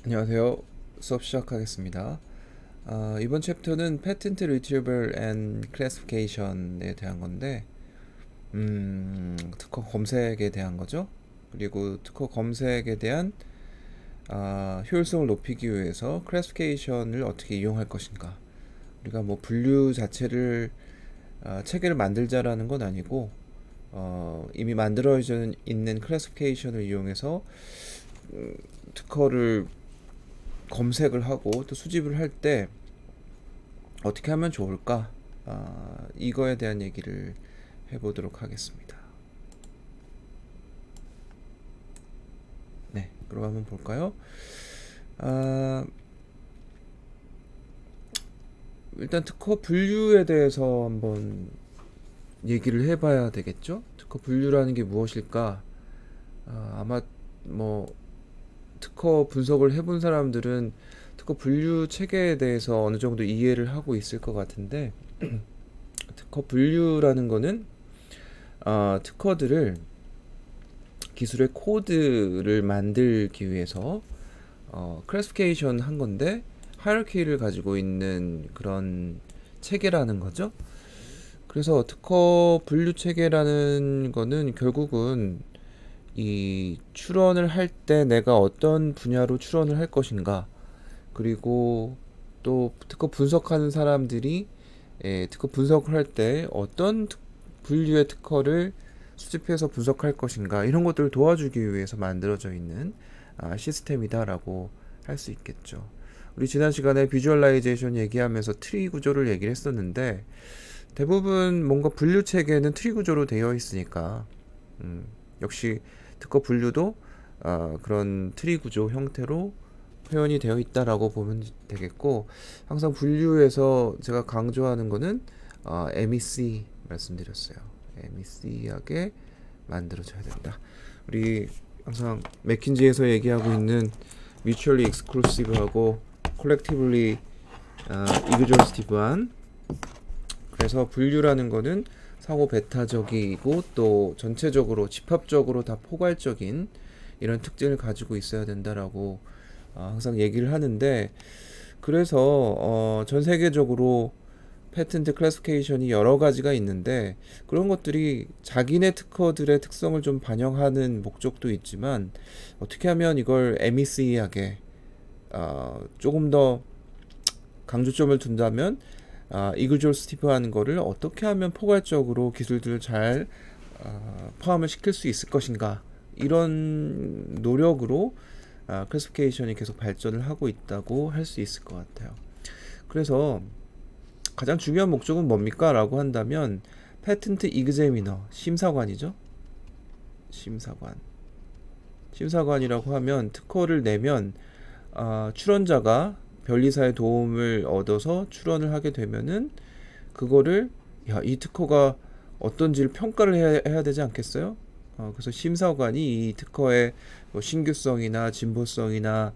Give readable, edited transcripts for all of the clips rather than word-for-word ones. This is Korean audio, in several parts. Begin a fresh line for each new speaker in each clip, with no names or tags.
안녕하세요. 수업 시작하겠습니다. 이번 챕터는 Patent Retrieval and Classification에 대한 건데, 특허 검색에 대한 거죠. 그리고 특허 검색에 대한 효율성을 높이기 위해서 Classification을 어떻게 이용할 것인가. 우리가 뭐 분류 자체를 체계를 만들자라는 건 아니고, 이미 만들어져 있는 Classification을 이용해서 특허를 검색을 하고 또 수집을 할 때 어떻게 하면 좋을까? 이거에 대한 얘기를 해보도록 하겠습니다. 네, 그럼 한번 볼까요? 일단 특허 분류에 대해서 한번 얘기를 해봐야 되겠죠? 특허 분류라는 게 무엇일까? 아마 뭐 특허 분석을 해본 사람들은 특허 분류 체계에 대해서 어느 정도 이해를 하고 있을 것 같은데, 특허 분류라는 거는 특허들을 기술의 코드를 만들기 위해서 클래시피케이션 한 건데 하이어키를 가지고 있는 그런 체계라는 거죠. 그래서 특허 분류 체계라는 거는 결국은 이 출원을 할 때 내가 어떤 분야로 출원을 할 것인가, 그리고 또 특허 분석하는 사람들이 특허 분석을 할 때 어떤 분류의 특허를 수집해서 분석할 것인가, 이런 것들을 도와주기 위해서 만들어져 있는 시스템이다라고 할 수 있겠죠. 우리 지난 시간에 비주얼라이제이션 얘기하면서 트리 구조를 얘기를 했었는데, 대부분 뭔가 분류 체계는 트리 구조로 되어 있으니까 역시 특허 분류도 그런 트리 구조 형태로 표현이 되어 있다라고 보면 되겠고, 항상 분류에서 제가 강조하는 거는 MEC 말씀드렸어요. MEC하게 만들어져야 된다. 우리 항상 맥킨지에서 얘기하고 있는 mutually exclusive하고 collectively exhaustive. 그래서 분류라는 거는 상호 배타적이고 또 전체적으로 집합적으로 다 포괄적인 이런 특징을 가지고 있어야 된다라고 항상 얘기를 하는데, 그래서 전 세계적으로 패턴트 클래시피케이션이 여러 가지가 있는데, 그런 것들이 자기네 특허들의 특성을 좀 반영하는 목적도 있지만, 어떻게 하면 이걸 MEC하게 조금 더 강조점을 둔다면 이그졸 스티브하는 거를 어떻게 하면 포괄적으로 기술들을 잘 포함을 시킬 수 있을 것인가, 이런 노력으로 클래시피케이션이 계속 발전을 하고 있다고 할 수 있을 것 같아요. 그래서 가장 중요한 목적은 뭡니까? 라고 한다면 패턴트 이그제미너, 심사관이죠. 심사관이라고 하면 특허를 내면 출원자가 변리사의 도움을 얻어서 출원을 하게 되면은 그거를 이 특허가 어떤지를 평가를 해야 되지 않겠어요? 그래서 심사관이 이 특허의 뭐 신규성이나 진보성이나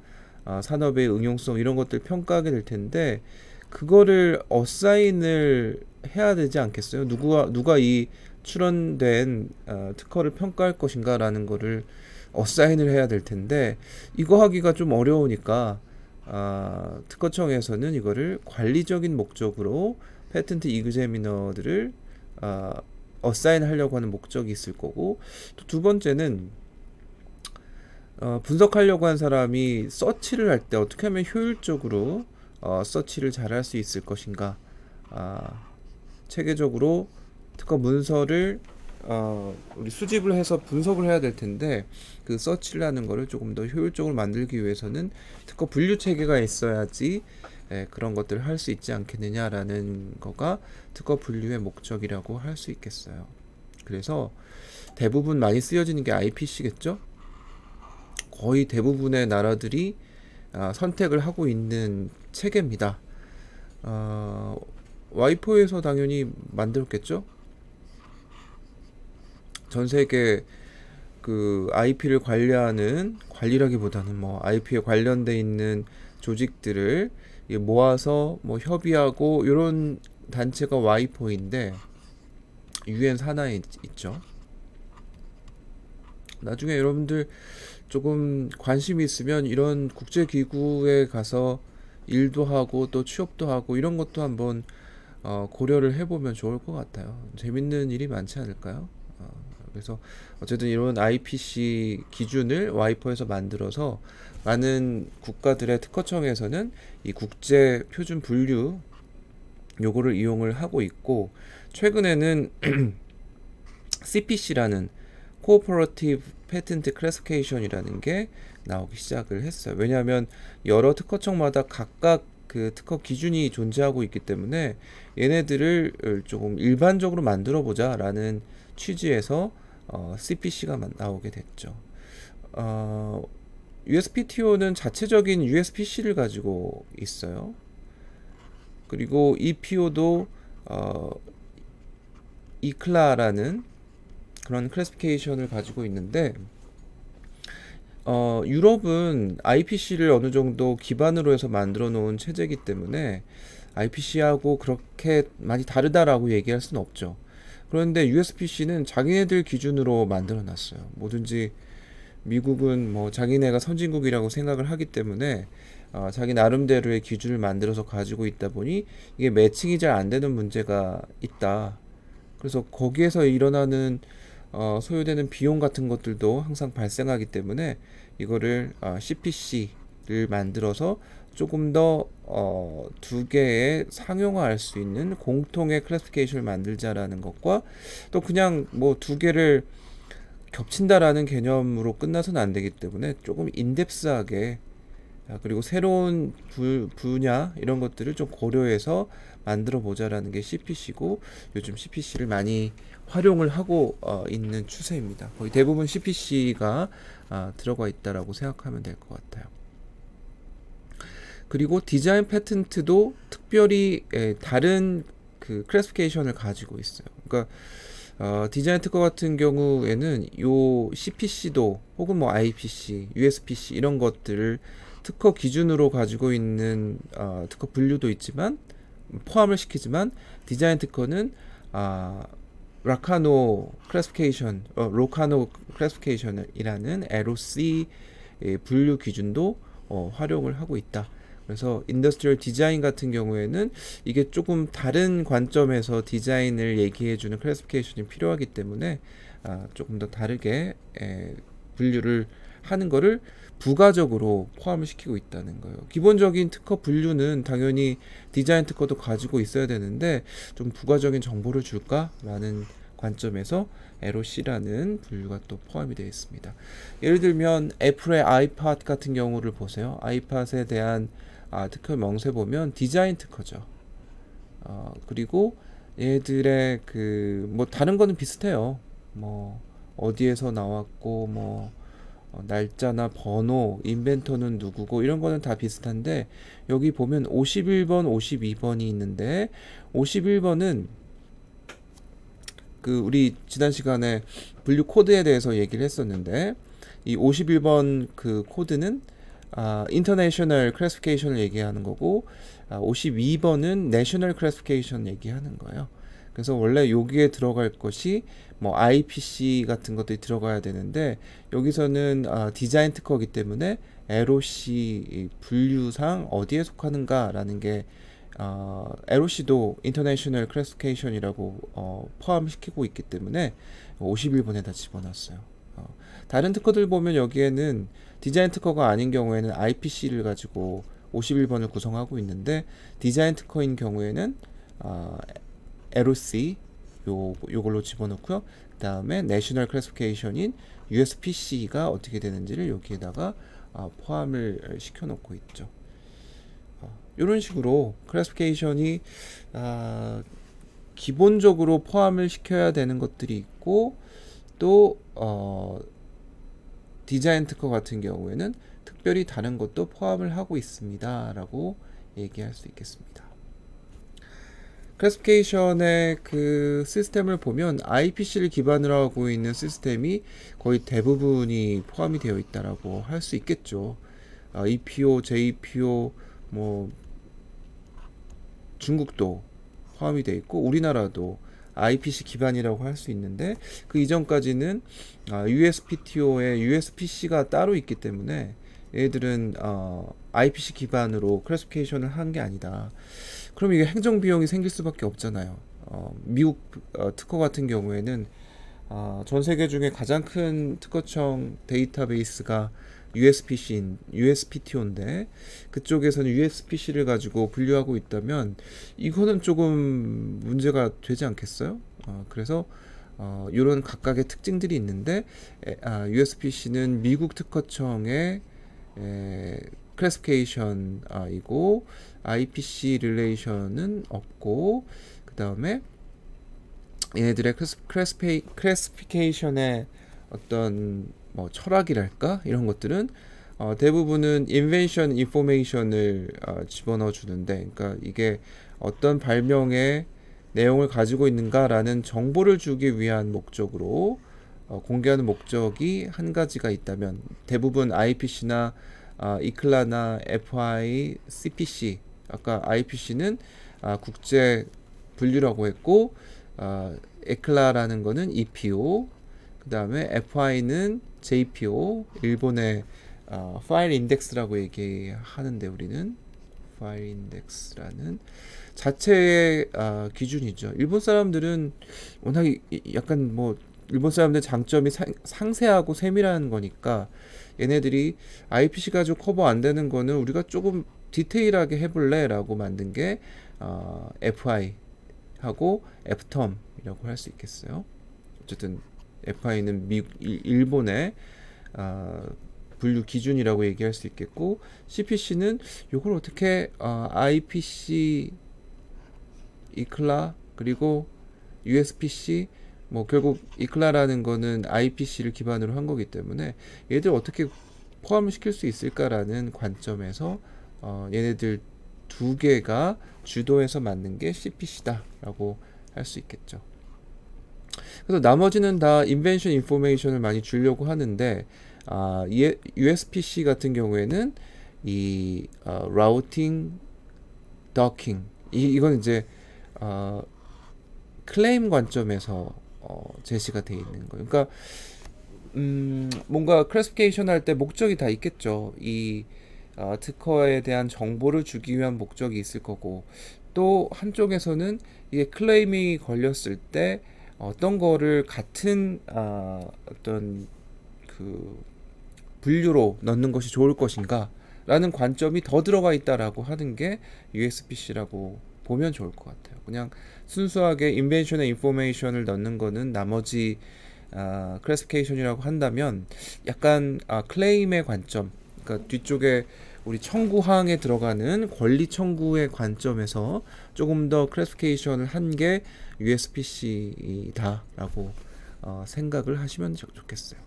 산업의 응용성, 이런 것들 평가하게 될 텐데, 그거를 어사인을 해야 되지 않겠어요? 누가 이 출원된 특허를 평가할 것인가라는 거를 어사인을 해야 될 텐데, 이거 하기가 좀 어려우니까 특허청에서는 이거를 관리적인 목적으로 패턴트 이그제미너들을 어사인 하려고 하는 목적이 있을 거고, 또 두 번째는 분석하려고 한 사람이 서치를 할 때 어떻게 하면 효율적으로 서치를 잘 할 수 있을 것인가, 체계적으로 특허 문서를 우리 수집을 해서 분석을 해야 될 텐데, 그 서치를 하는 거를 조금 더 효율적으로 만들기 위해서는 특허 분류 체계가 있어야지 그런 것들을 할 수 있지 않겠느냐라는 거가 특허 분류의 목적이라고 할 수 있겠어요. 그래서 대부분 많이 쓰여지는 게 IPC겠죠? 거의 대부분의 나라들이 선택을 하고 있는 체계입니다. 와이포에서 당연히 만들었겠죠? 전 세계 그 IP를 관리라기보다는 뭐 IP에 관련돼 있는 조직들을 모아서 뭐 협의하고, 이런 단체가 와이포인데, UN 산하에 있죠. 나중에 여러분들 조금 관심이 있으면 이런 국제기구에 가서 일도 하고 또 취업도 하고 이런 것도 한번 고려를 해보면 좋을 것 같아요. 재밌는 일이 많지 않을까요? 그래서 어쨌든 이런 IPC 기준을 와이퍼에서 만들어서 많은 국가들의 특허청에서는 이 국제 표준 분류 요거를 이용을 하고 있고, 최근에는 CPC라는 Cooperative Patent Classification이라는 게 나오기 시작을 했어요. 왜냐하면 여러 특허청마다 각각 그 특허 기준이 존재하고 있기 때문에 얘네들을 조금 일반적으로 만들어 보자라는 취지에서 CPC가 나오게 됐죠. USPTO는 자체적인 USPC를 가지고 있어요. 그리고 EPO도 이클라라는 그런 클래시피케이션을 가지고 있는데, 유럽은 IPC를 어느 정도 기반으로 해서 만들어 놓은 체제이기 때문에 IPC하고 그렇게 많이 다르다라고 얘기할 수는 없죠. 그런데 USPC는 자기네들 기준으로 만들어 놨어요. 뭐든지 미국은 뭐 자기네가 선진국이라고 생각을 하기 때문에 자기 나름대로의 기준을 만들어서 가지고 있다 보니 이게 매칭이 잘 안 되는 문제가 있다. 그래서 거기에서 일어나는 소요되는 비용 같은 것들도 항상 발생하기 때문에 이거를 CPC를 만들어서 조금 더 두 개의 상용화할 수 있는 공통의 클래시피케이션을 만들자라는 것과, 또 그냥 뭐 두 개를 겹친다라는 개념으로 끝나서는 안 되기 때문에 조금 인덱스하게, 그리고 새로운 분야 이런 것들을 좀 고려해서 만들어 보자라는 게 CPC고, 요즘 CPC를 많이 활용을 하고 있는 추세입니다. 거의 대부분 CPC가 들어가 있다라고 생각하면 될 것 같아요. 그리고 디자인 패턴트도 특별히 다른 그 클래시피케이션을 가지고 있어요. 그러니까 디자인 특허 같은 경우에는 요 CPC도 혹은 뭐 IPC, USPC 이런 것들을 특허 기준으로 가지고 있는 특허 분류도 있지만 포함을 시키지만, 디자인 특허는 라카노 클래시피케이션, 로카노 클래시피케이션이라는 LOC 분류 기준도 활용을 하고 있다. 그래서 인더스트리얼 디자인 같은 경우에는 이게 조금 다른 관점에서 디자인을 얘기해주는 클래시피케이션이 필요하기 때문에 조금 더 다르게 분류를 하는 거를 부가적으로 포함을 시키고 있다는 거예요. 기본적인 특허 분류는 당연히 디자인 특허도 가지고 있어야 되는데 좀 부가적인 정보를 줄까라는 관점에서 LOC라는 분류가 또 포함이 되어 있습니다. 예를 들면 애플의 아이팟 같은 경우를 보세요. 아이팟에 대한 특허 명세 보면 디자인 특허죠. 그리고 얘들의 그 뭐 다른 거는 비슷해요. 뭐 어디에서 나왔고 뭐 날짜나 번호, 인벤터는 누구고 이런 거는 다 비슷한데, 여기 보면 51번, 52번이 있는데 51번은 그 우리 지난 시간에 분류 코드에 대해서 얘기를 했었는데, 이 51번 그 코드는 인터내셔널 클래시피케이션을 얘기하는 거고, 52번은 내셔널 클래시피케이션 얘기하는 거예요. 그래서 원래 여기에 들어갈 것이 뭐 IPC 같은 것들이 들어가야 되는데, 여기서는 디자인 특허이기 때문에 LOC 분류상 어디에 속하는가라는 게 LOC도 인터내셔널 클래시피케이션이라고 포함시키고 있기 때문에 51번에다 집어넣었어요. 다른 특허들 보면 여기에는 디자인 특허가 아닌 경우에는 IPC를 가지고 51번을 구성하고 있는데, 디자인 특허인 경우에는 LOC 요걸로 집어넣고요. 그 다음에 내셔널 클래시피케이션인 USPC가 어떻게 되는지를 여기에다가 포함을 시켜 놓고 있죠. 이런 식으로 클래시피케이션이 기본적으로 포함을 시켜야 되는 것들이 있고, 또 디자인 특허 같은 경우에는 특별히 다른 것도 포함을 하고 있습니다 라고 얘기할 수 있겠습니다. 클래시피케이션의 그 시스템을 보면 IPC를 기반으로 하고 있는 시스템이 거의 대부분이 포함이 되어 있다라고 할 수 있겠죠. EPO, JPO, 뭐 중국도 포함이 되어 있고 우리나라도 IPC 기반이라고 할 수 있는데 그 이전까지는 USPTO에 USPC가 따로 있기 때문에 얘들은 IPC 기반으로 클래시피케이션을 한 게 아니다. 그럼 이게 행정 비용이 생길 수밖에 없잖아요. 미국 특허 같은 경우에는 전 세계 중에 가장 큰 특허청 데이터베이스가 USPTO인데 그쪽에서는 USPC를 가지고 분류하고 있다면 이거는 조금 문제가 되지 않겠어요? 그래서 이런 각각의 특징들이 있는데 USPC는 미국 특허청의 클래시피케이션이고 IPC 릴레이션은 없고 그 다음에 얘네들의 클래시피케이션의 어떤 뭐 철학이랄까 이런 것들은 대부분은 인벤션 인포메이션을 집어넣어 주는데, 그러니까 이게 어떤 발명의 내용을 가지고 있는가라는 정보를 주기 위한 목적으로 공개하는 목적이 한 가지가 있다면 대부분 IPC나 이클라나 FI, CPC, 아까 IPC는 국제 분류라고 했고 에클라라는 거는 EPO, 그 다음에 FI는 JPO, 일본의 파일 인덱스라고 얘기하는데 우리는 파일 인덱스라는 자체의 기준이죠. 일본 사람들은 워낙 약간 뭐 일본 사람들 장점이 상세하고 세밀한 거니까 얘네들이 IPC 가지고 커버 안 되는 거는 우리가 조금 디테일하게 해볼래 라고 만든 게 FI 하고 FTOM이라고 할 수 있겠어요. 어쨌든 FI는 일본의 분류 기준이라고 얘기할 수 있겠고, CPC는 이걸 어떻게 IPC, 이클라 그리고 USPC, 뭐 결국 이클라라는 거는 IPC를 기반으로 한 거기 때문에 얘들 어떻게 포함을 시킬 수 있을까라는 관점에서 얘네들 두 개가 주도해서 만든 게 CPC다라고 할 수 있겠죠. 그래서 나머지는 다 인벤션 인포메이션을 많이 주려고 하는데 USPC 같은 경우에는 이 라우팅, 더킹 이건 이제 클레임 관점에서 제시가 돼 있는 거예요. 그러니까 뭔가 클래시피케이션 할 때 목적이 다 있겠죠. 이 특허에 대한 정보를 주기 위한 목적이 있을 거고, 또 한쪽에서는 이게 클레임이 걸렸을 때 어떤 거를 같은 어떤 그 분류로 넣는 것이 좋을 것인가 라는 관점이 더 들어가 있다라고 하는 게 USPC라고 보면 좋을 것 같아요. 그냥 순수하게 인벤션의 인포메이션을 넣는 거는 나머지 클래시피케이션이라고 한다면 약간 클레임의 관점, 그러니까 뒤쪽에 우리 청구항에 들어가는 권리 청구의 관점에서 조금 더 클래시피케이션을 한 게 USPC다라고 생각을 하시면 좋겠어요.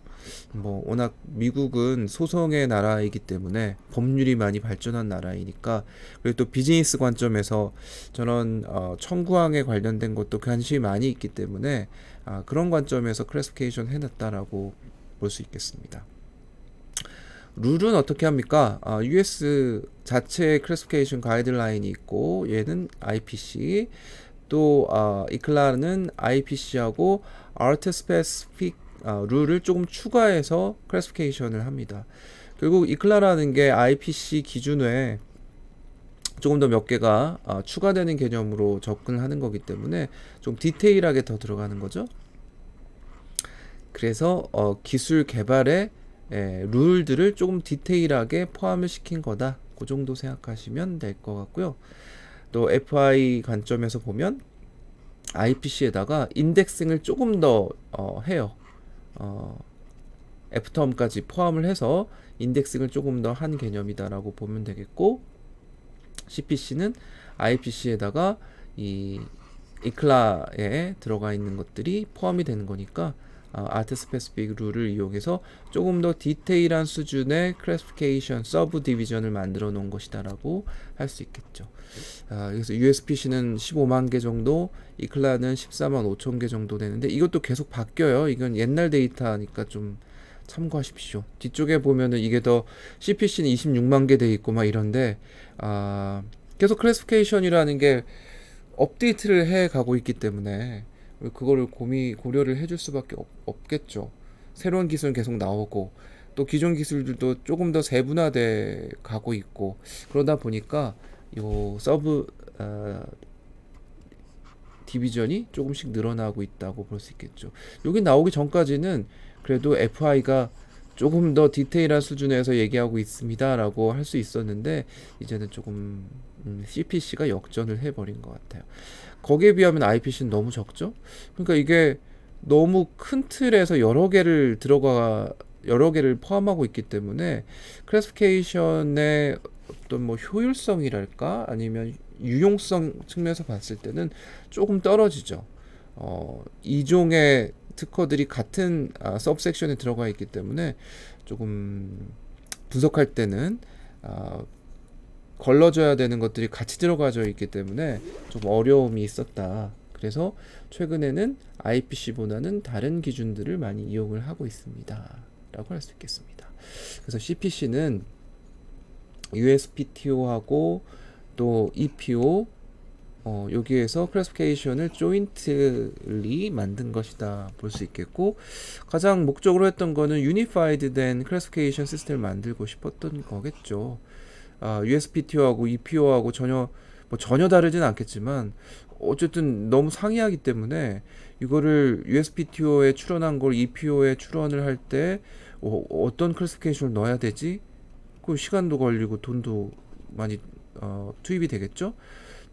뭐 워낙 미국은 소송의 나라이기 때문에 법률이 많이 발전한 나라이니까, 그리고 또 비즈니스 관점에서 저런 청구항에 관련된 것도 관심이 많이 있기 때문에 그런 관점에서 클래시피케이션 해놨다라고 볼 수 있겠습니다. 룰은 어떻게 합니까? US 자체의 클래시피케이션 가이드라인이 있고, 얘는 IPC, 또 이클라는 IPC하고 아트 스페시픽 룰을 조금 추가해서 클래시피케이션을 합니다. 결국 이클라라는 게 IPC 기준에 조금 더 몇 개가 추가되는 개념으로 접근하는 거기 때문에 좀 디테일하게 더 들어가는 거죠. 그래서 기술 개발에 룰들을 조금 디테일하게 포함을 시킨 거다, 그 정도 생각하시면 될 것 같고요. 또 FI 관점에서 보면 IPC에다가 인덱싱을 조금 더 해요. FTOM까지 포함을 해서 인덱싱을 조금 더 한 개념이다라고 보면 되겠고, CPC는 IPC에다가 이 이클라에 들어가 있는 것들이 포함이 되는 거니까 아트 스페시픽 룰을 이용해서 조금 더 디테일한 수준의 클래시피케이션 서브 디비전을 만들어 놓은 것이다라고 할 수 있겠죠. 그래서 USPC는 15만 개 정도, 이클라는 14만 5천 개 정도 되는데 이것도 계속 바뀌어요. 이건 옛날 데이터니까 좀 참고하십시오. 뒤쪽에 보면은 이게 더 CPC는 26만 개 돼 있고 막 이런데 계속 클래시피케이션이라는 게 업데이트를 해 가고 있기 때문에 그거를 고려를 해줄 수밖에 없겠죠. 새로운 기술은 계속 나오고 또 기존 기술들도 조금 더 세분화돼 가고 있고 그러다 보니까 요 서브 디비전이 조금씩 늘어나고 있다고 볼 수 있겠죠. 여기 나오기 전까지는 그래도 FI가 조금 더 디테일한 수준에서 얘기하고 있습니다라고 할 수 있었는데 이제는 조금 CPC가 역전을 해버린 것 같아요. 거기에 비하면 IPC는 너무 적죠. 그러니까 이게 너무 큰 틀에서 여러 개를 포함하고 있기 때문에 클래시피케이션의 어떤 뭐 효율성이랄까 아니면 유용성 측면에서 봤을 때는 조금 떨어지죠. 이종의 특허들이 같은 서브섹션에 들어가 있기 때문에 조금 분석할 때는 걸러져야 되는 것들이 같이 들어가져 있기 때문에 좀 어려움이 있었다. 그래서 최근에는 IPC보다는 다른 기준들을 많이 이용을 하고 있습니다. 라고 할 수 있겠습니다. 그래서 CPC는 USPTO하고 또 EPO 여기에서 클래시피케이션을 조인트리 만든 것이다 볼 수 있겠고 가장 목적으로 했던 거는 유니파이드 된 클래시피케이션 시스템을 만들고 싶었던 거겠죠. USPTO하고 EPO하고 전혀 다르진 않겠지만 어쨌든 너무 상이하기 때문에 이거를 USPTO에 출원한 걸 EPO에 출원을 할 때 어떤 클래시피케이션을 넣어야 되지? 그 시간도 걸리고 돈도 많이 투입이 되겠죠.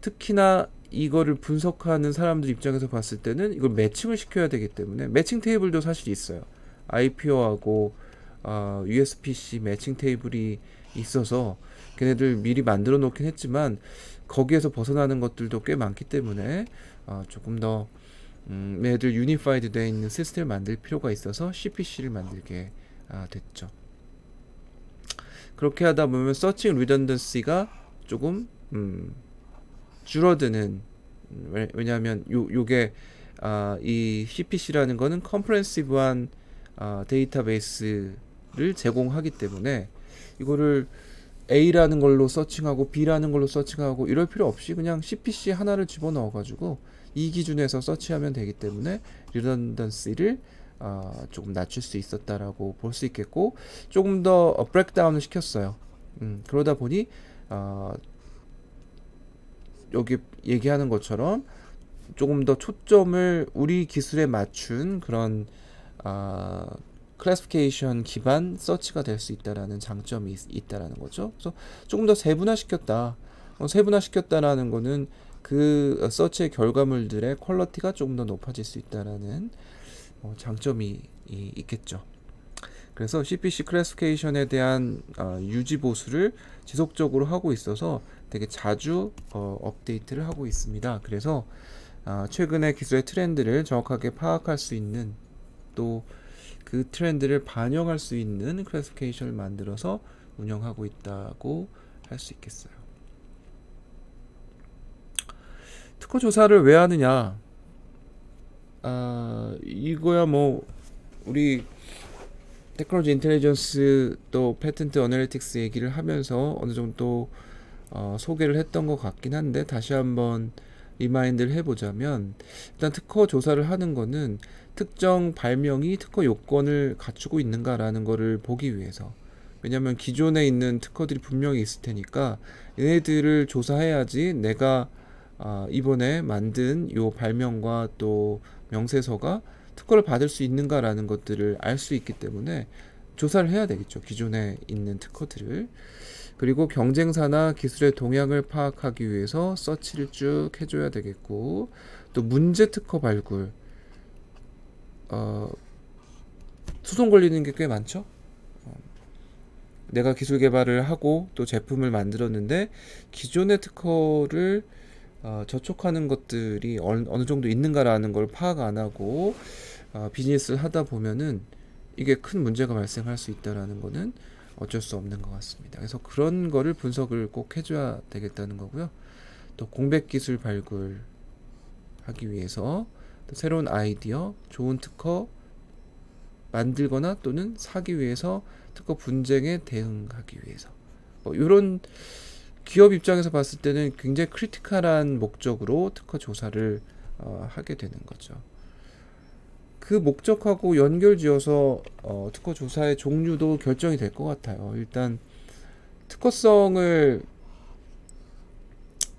특히나 이거를 분석하는 사람들 입장에서 봤을 때는 이걸 매칭을 시켜야 되기 때문에 매칭 테이블도 사실 있어요. IPO하고 USPC 매칭 테이블이 있어서 걔네들 미리 만들어 놓긴 했지만 거기에서 벗어나는 것들도 꽤 많기 때문에 조금 더 얘들 유니파이드 되어 있는 시스템을 만들 필요가 있어서 CPC를 만들게 됐죠. 그렇게 하다 보면 서칭 리던던시가 조금 줄어드는 왜냐하면 요게 이 CPC라는 거는 컴프레hensive한 데이터베이스를 제공하기 때문에 이거를 A라는 걸로 서칭하고 B라는 걸로 서칭하고 이럴 필요 없이 그냥 CPC 하나를 집어넣어 가지고 이 기준에서 서치하면 되기 때문에 리던던시를 조금 낮출 수 있었다라고 볼 수 있겠고 조금 더 브레이크다운을 시켰어요. 그러다 보니 여기 얘기하는 것처럼 조금 더 초점을 우리 기술에 맞춘 그런 클래시피케이션 기반 서치가 될 수 있다라는 장점이 있다라는 거죠. 그래서 조금 더 세분화시켰다. 세분화시켰다라는 거는 그 서치의 결과물들의 퀄리티가 조금 더 높아질 수 있다라는 장점이 있겠죠. 그래서 CPC 클래시피케이션에 대한 유지 보수를 지속적으로 하고 있어서 되게 자주 업데이트를 하고 있습니다. 그래서 최근의 기술의 트렌드를 정확하게 파악할 수 있는 또 그 트렌드를 반영할 수 있는 클래시피케이션을 만들어서 운영하고 있다고 할 수 있겠어요. 특허 조사를 왜 하느냐? 이거야 뭐 우리 테크놀로지 인텔리전스 또 패턴트 어널리틱스 얘기를 하면서 어느 정도 소개를 했던 것 같긴 한데 다시 한번 리마인드를 해보자면 일단 특허 조사를 하는 거는 특정 발명이 특허 요건을 갖추고 있는가라는 거를 보기 위해서 왜냐면 기존에 있는 특허들이 분명히 있을 테니까 얘네들을 조사해야지 내가 이번에 만든 요 발명과 또 명세서가 특허를 받을 수 있는가라는 것들을 알 수 있기 때문에 조사를 해야 되겠죠. 기존에 있는 특허들을. 그리고 경쟁사나 기술의 동향을 파악하기 위해서 서치를 쭉 해줘야 되겠고 또 문제 특허 발굴 소송 걸리는 게 꽤 많죠. 내가 기술 개발을 하고 또 제품을 만들었는데 기존의 특허를 저촉하는 것들이 어느 정도 있는가라는 걸 파악 안 하고 비즈니스를 하다 보면은 이게 큰 문제가 발생할 수 있다라는 거는 어쩔 수 없는 것 같습니다. 그래서 그런 거를 분석을 꼭 해줘야 되겠다는 거고요. 또 공백 기술 발굴하기 위해서 또 새로운 아이디어, 좋은 특허 만들거나 또는 사기 위해서 특허 분쟁에 대응하기 위해서 이런 기업 입장에서 봤을 때는 굉장히 크리티컬한 목적으로 특허 조사를 하게 되는 거죠. 그 목적하고 연결지어서 특허 조사의 종류도 결정이 될 것 같아요. 일단 특허성을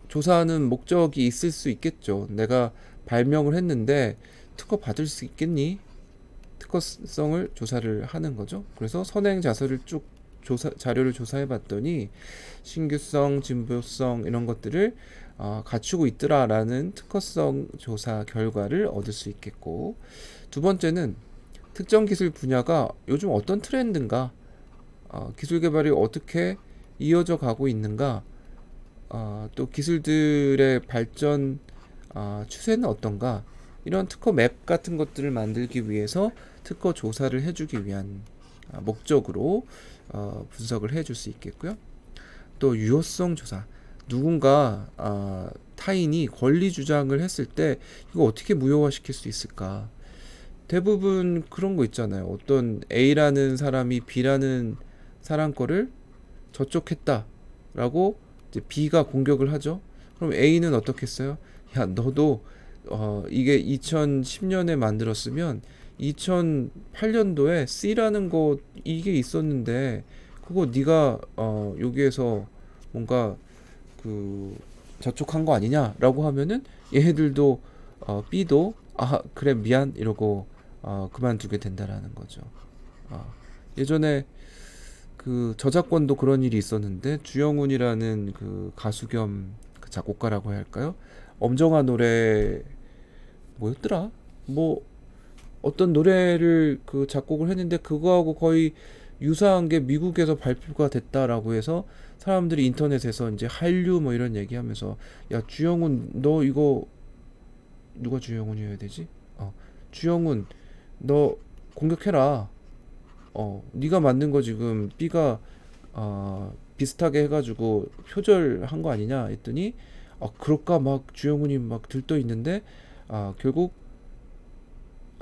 조사하는 목적이 있을 수 있겠죠. 내가 발명을 했는데 특허 받을 수 있겠니? 특허성을 조사를 하는 거죠. 그래서 선행 자료를 쭉 자료를 조사해 봤더니 신규성, 진보성 이런 것들을 갖추고 있더라라는 특허성 조사 결과를 얻을 수 있겠고, 두 번째는 특정 기술 분야가 요즘 어떤 트렌드인가, 기술 개발이 어떻게 이어져 가고 있는가, 또 기술들의 발전 추세는 어떤가, 이런 특허 맵 같은 것들을 만들기 위해서 특허 조사를 해주기 위한 목적으로 분석을 해줄 수 있겠고요. 또 유효성 조사, 누군가 타인이 권리 주장을 했을 때 이거 어떻게 무효화시킬 수 있을까. 대부분 그런 거 있잖아요. 어떤 A라는 사람이 B라는 사람 거를 저쪽했다라고 이제 B가 공격을 하죠. 그럼 A는 어떻게 했어요? 야, 너도 이게 2010년에 만들었으면 2008년도에 C라는 거 이게 있었는데 그거 네가 여기에서 뭔가 그 저촉한 거 아니냐라고 하면은 얘네들도 B도 그래 미안 이러고 그만두게 된다라는 거죠. 예전에 그 저작권도 그런 일이 있었는데 주영훈이라는 그 가수 겸 그 작곡가라고 해야 할까요? 엄정화 노래 뭐였더라? 뭐 어떤 노래를 그 작곡을 했는데 그거하고 거의 유사한 게 미국에서 발표가 됐다라고 해서 사람들이 인터넷에서 이제 한류 뭐 이런 얘기하면서 야 주영훈 너 이거 누가 주영훈이어야 되지? 주영훈 너 공격해라. 네가 만든 거 지금 B가 비슷하게 해가지고 표절한 거 아니냐 했더니 그럴까 막 주영훈이 막 들떠 있는데 결국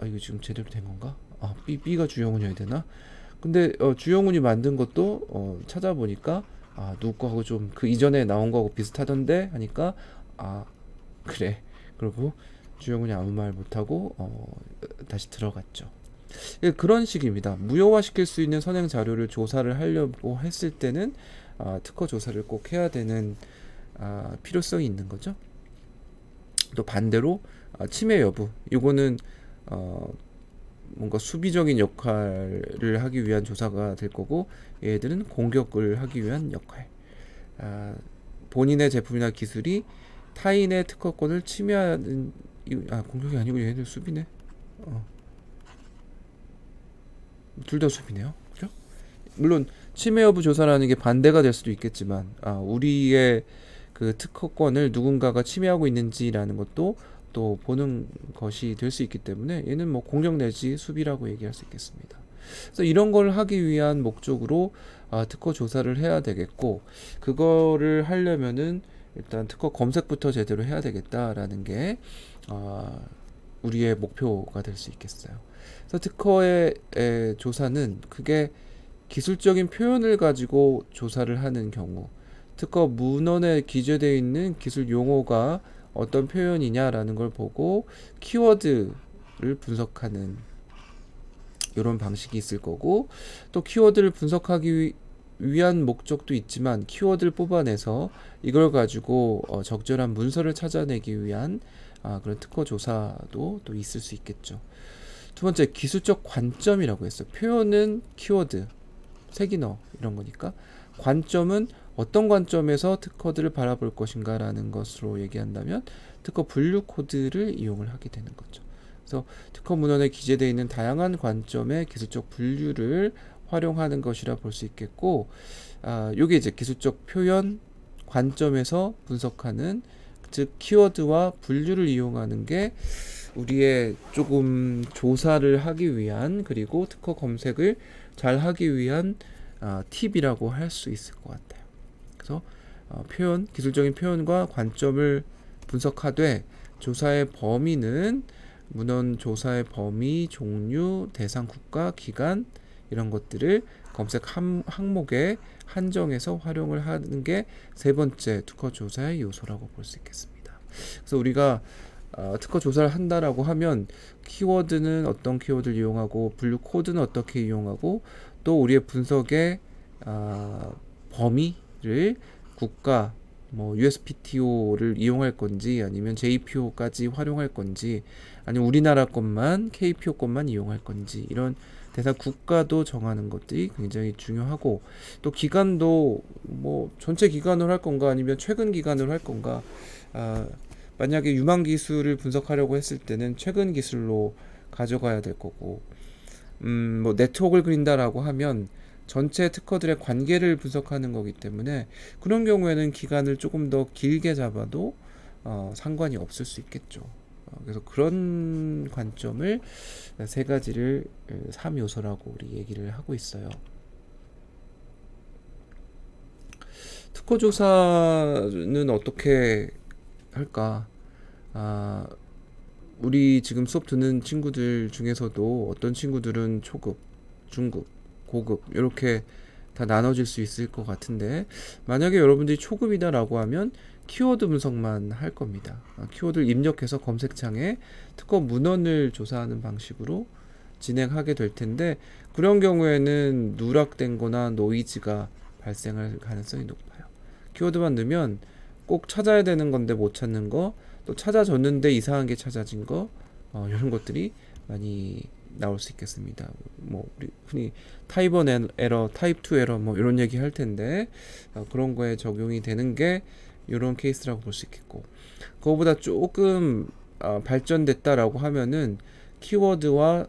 이거 지금 제대로 된 건가? B가 주영훈이어야 되나? 근데 주영훈이 만든 것도 찾아보니까 누구 거하고 좀 그 이전에 나온 거하고 비슷하던데 하니까 그래. 그리고 주영훈이 아무 말 못하고 다시 들어갔죠. 그런 식입니다. 무효화시킬 수 있는 선행 자료를 조사를 하려고 했을 때는 특허 조사를 꼭 해야 되는 필요성이 있는 거죠. 또 반대로 침해 여부, 이거는 뭔가 수비적인 역할을 하기 위한 조사가 될 거고, 얘들은 공격을 하기 위한 역할. 본인의 제품이나 기술이 타인의 특허권을 침해하는 공격이 아니고 얘들 수비네. 둘 다 수비네요. 그죠? 물론 침해 여부 조사라는 게 반대가 될 수도 있겠지만 우리의 그 특허권을 누군가가 침해하고 있는지라는 것도 또 보는 것이 될 수 있기 때문에 얘는 뭐 공격 내지 수비라고 얘기할 수 있겠습니다. 그래서 이런 걸 하기 위한 목적으로 특허 조사를 해야 되겠고, 그거를 하려면은 일단 특허 검색부터 제대로 해야 되겠다라는 게 우리의 목표가 될 수 있겠어요. 그래서 특허의 조사는 그게 기술적인 표현을 가지고 조사를 하는 경우, 특허 문헌에 기재되어 있는 기술 용어가 어떤 표현이냐라는 걸 보고 키워드를 분석하는 이런 방식이 있을 거고, 또 키워드를 분석하기 위한 목적도 있지만 키워드를 뽑아내서 이걸 가지고 적절한 문서를 찾아내기 위한 그런 특허 조사도 또 있을 수 있겠죠. 두 번째, 기술적 관점이라고 했어요. 표현은 키워드, 색인어 이런 거니까, 관점은 어떤 관점에서 특허들을 바라볼 것인가 라는 것으로 얘기한다면 특허 분류 코드를 이용을 하게 되는 거죠. 그래서 특허 문헌에 기재되어 있는 다양한 관점의 기술적 분류를 활용하는 것이라 볼 수 있겠고, 요게 이제 기술적 표현 관점에서 분석하는, 즉 키워드와 분류를 이용하는 게 우리의 조금 조사를 하기 위한, 그리고 특허 검색을 잘 하기 위한 팁이라고 할 수 있을 것 같아요. 그래서 표현, 기술적인 표현과 관점을 분석하되, 조사의 범위는 문헌 조사의 범위, 종류, 대상 국가, 기간 이런 것들을 검색 항목에 한정해서 활용을 하는 게 세 번째 특허 조사의 요소라고 볼 수 있겠습니다. 그래서 우리가 특허 조사를 한다라고 하면 키워드는 어떤 키워드를 이용하고 분류 코드는 어떻게 이용하고 또 우리의 분석의 범위를 국가 뭐 USPTO를 이용할 건지 아니면 JPO까지 활용할 건지 아니면 우리나라 것만 KPO 것만 이용할 건지 이런 대상 국가도 정하는 것들이 굉장히 중요하고 또 기간도 뭐 전체 기간으로 할 건가 아니면 최근 기간으로 할 건가 만약에 유망 기술을 분석하려고 했을 때는 최근 기술로 가져가야 될 거고 뭐 네트워크를 그린다라고 하면 전체 특허들의 관계를 분석하는 거기 때문에 그런 경우에는 기간을 조금 더 길게 잡아도 상관이 없을 수 있겠죠. 그래서 그런 관점을 세 가지를 3요소라고 우리 얘기를 하고 있어요. 특허 조사는 어떻게 할까? 우리 지금 수업 듣는 친구들 중에서도 어떤 친구들은 초급, 중급, 고급 이렇게 다 나눠질 수 있을 것 같은데 만약에 여러분들이 초급이다라고 하면 키워드 분석만 할 겁니다. 키워드를 입력해서 검색창에 특허 문헌을 조사하는 방식으로 진행하게 될 텐데 그런 경우에는 누락된 거나 노이즈가 발생할 가능성이 높아요. 키워드만 넣으면 꼭 찾아야 되는 건데 못 찾는 거, 또 찾아줬는데 이상한 게 찾아진 거, 이런 것들이 많이 나올 수 있겠습니다. 뭐 우리 흔히 타입 1 에러, 타입 2 에러 뭐 이런 얘기 할 텐데 그런 거에 적용이 되는 게 이런 케이스라고 볼 수 있겠고 그거보다 조금 발전됐다라고 하면은 키워드와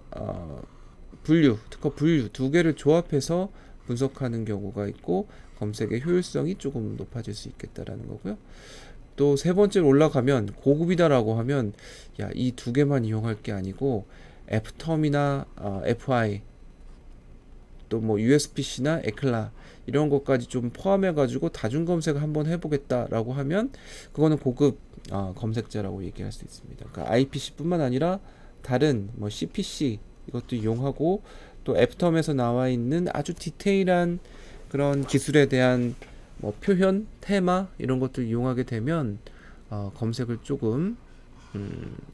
분류, 특허 분류 두 개를 조합해서 분석하는 경우가 있고 검색의 효율성이 조금 높아질 수 있겠다라는 거고요. 또 세 번째로 올라가면 고급이다라고 하면 야, 이 두 개만 이용할 게 아니고 F텀이나 FI 또 뭐 USPC나 에클라 이런 것까지 좀 포함해 가지고 다중 검색을 한번 해보겠다라고 하면 그거는 고급 검색자라고 얘기할 수 있습니다. 그러니까 IPC뿐만 아니라 다른 뭐 CPC 이것도 이용하고 또 F텀에서 나와 있는 아주 디테일한 그런 기술에 대한 뭐 표현, 테마 이런 것들 이용하게 되면 검색을 조금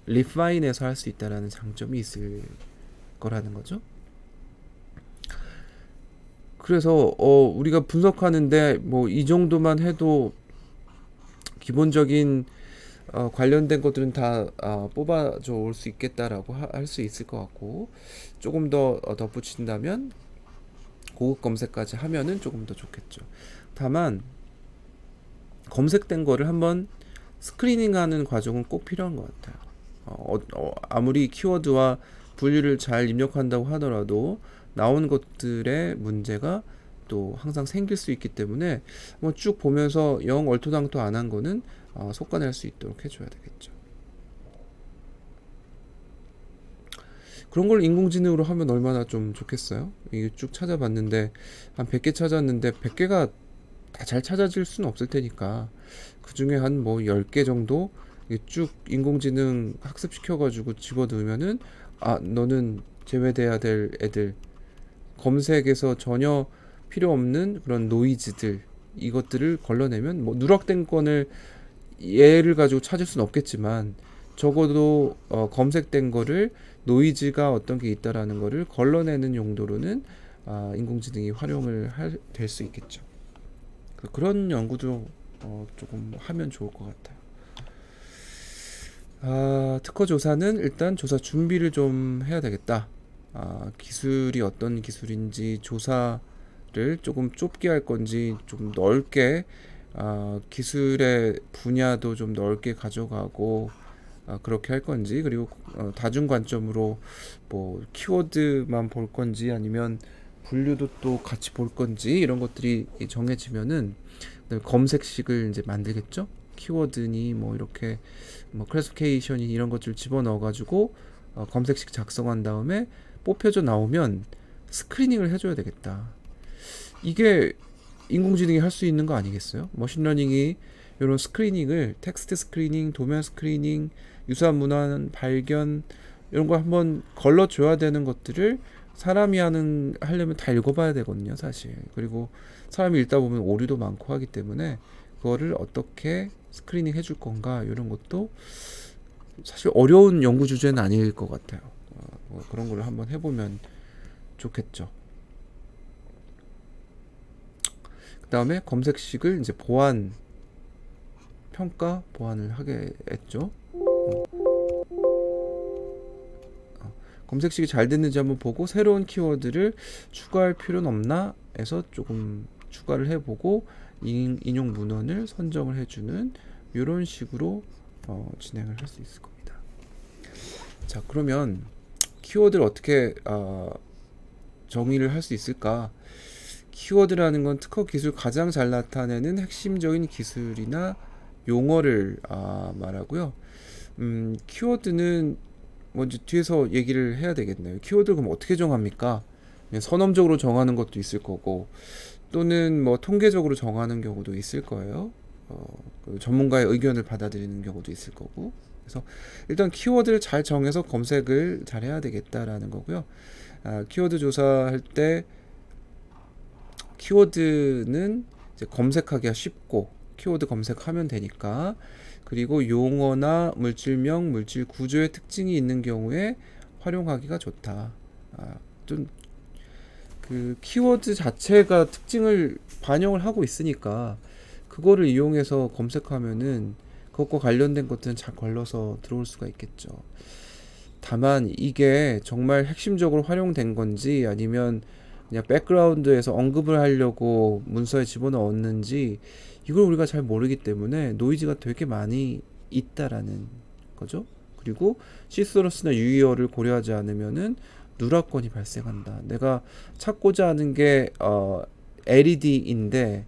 리파인해서 할 수 있다라는 장점이 있을 거라는 거죠. 그래서 우리가 분석하는데 뭐 이 정도만 해도 기본적인 관련된 것들은 다 뽑아줘 올 수 있겠다라고 할 수 있을 것 같고 조금 더 덧붙인다면 고급 검색까지 하면은 조금 더 좋겠죠. 다만 검색된 거를 한번 스크리닝하는 과정은 꼭 필요한 것 같아요. 아무리 키워드와 분류를 잘 입력한다고 하더라도 나온 것들의 문제가 또 항상 생길 수 있기 때문에 뭐 쭉 보면서 영 얼토당토 안 한 거는 속아낼 수 있도록 해줘야 되겠죠. 그런 걸 인공지능으로 하면 얼마나 좀 좋겠어요? 이게 쭉 찾아봤는데 한 100개 찾았는데 100개가 다 잘 찾아질 수는 없을 테니까 그 중에 한 뭐 10개 정도 쭉 인공지능 학습시켜가지고 집어넣으면은 너는 제외돼야 될 애들 검색에서 전혀 필요 없는 그런 노이즈들 이것들을 걸러내면 뭐 누락된 건을 얘를 가지고 찾을 수는 없겠지만 적어도 검색된 거를 노이즈가 어떤 게 있다라는 거를 걸러내는 용도로는 인공지능이 활용을 될 수 있겠죠. 그런 연구도 조금 하면 좋을 것 같아요. 특허 조사는 일단 조사 준비를 좀 해야 되겠다. 기술이 어떤 기술인지 조사를 조금 좁게 할 건지 좀 넓게 기술의 분야도 좀 넓게 가져가고 그렇게 할 건지 그리고 다중 관점으로 뭐 키워드만 볼 건지 아니면 분류도 또 같이 볼 건지 이런 것들이 정해지면은 검색식을 이제 만들겠죠. 키워드니 뭐 이렇게 뭐 클래시피케이션이 이런 것들 집어넣어 가지고 검색식 작성한 다음에 뽑혀져 나오면 스크리닝을 해줘야 되겠다. 이게 인공지능이 할 수 있는 거 아니겠어요? 머신러닝이 이런 스크리닝을 텍스트 스크리닝, 도면 스크리닝, 유사한 문헌 발견 이런 걸 한번 걸러줘야 되는 것들을 사람이 하려면 다 읽어봐야 되거든요, 사실. 그리고 사람이 읽다 보면 오류도 많고 하기 때문에 그거를 어떻게 스크리닝 해줄 건가 이런 것도 사실 어려운 연구 주제는 아닐 것 같아요. 뭐 그런 걸 한번 해보면 좋겠죠. 그 다음에 검색식을 이제 보완을 하게 했죠. 검색식이 잘 됐는지 한번 보고 새로운 키워드를 추가할 필요는 없나 해서 조금 추가를 해보고 인용 문헌을 선정을 해주는 이런 식으로 진행을 할 수 있을 겁니다. 자, 그러면 키워드를 어떻게 정의를 할 수 있을까? 키워드라는 건 특허 기술 가장 잘 나타내는 핵심적인 기술이나 용어를 말하고요. 키워드는 먼저 뒤에서 얘기를 해야 되겠네요. 키워드 그럼 어떻게 정합니까? 그냥 선언적으로 정하는 것도 있을 거고, 또는 뭐 통계적으로 정하는 경우도 있을 거예요. 그 전문가의 의견을 받아들이는 경우도 있을 거고. 그래서 일단 키워드를 잘 정해서 검색을 잘 해야 되겠다라는 거고요. 키워드 조사할 때 키워드는 이제 검색하기가 쉽고 키워드 검색하면 되니까, 그리고 용어나 물질명, 물질 구조의 특징이 있는 경우에 활용하기가 좋다. 좀 그 키워드 자체가 특징을 반영을 하고 있으니까 그거를 이용해서 검색하면은 그것과 관련된 것들은 잘 걸러서 들어올 수가 있겠죠. 다만 이게 정말 핵심적으로 활용된 건지 아니면 그냥 백그라운드에서 언급을 하려고 문서에 집어넣었는지 이걸 우리가 잘 모르기 때문에 노이즈가 되게 많이 있다라는 거죠. 그리고 시스러스나 유의어를 고려하지 않으면은 누락권이 발생한다. 내가 찾고자 하는 게 LED인데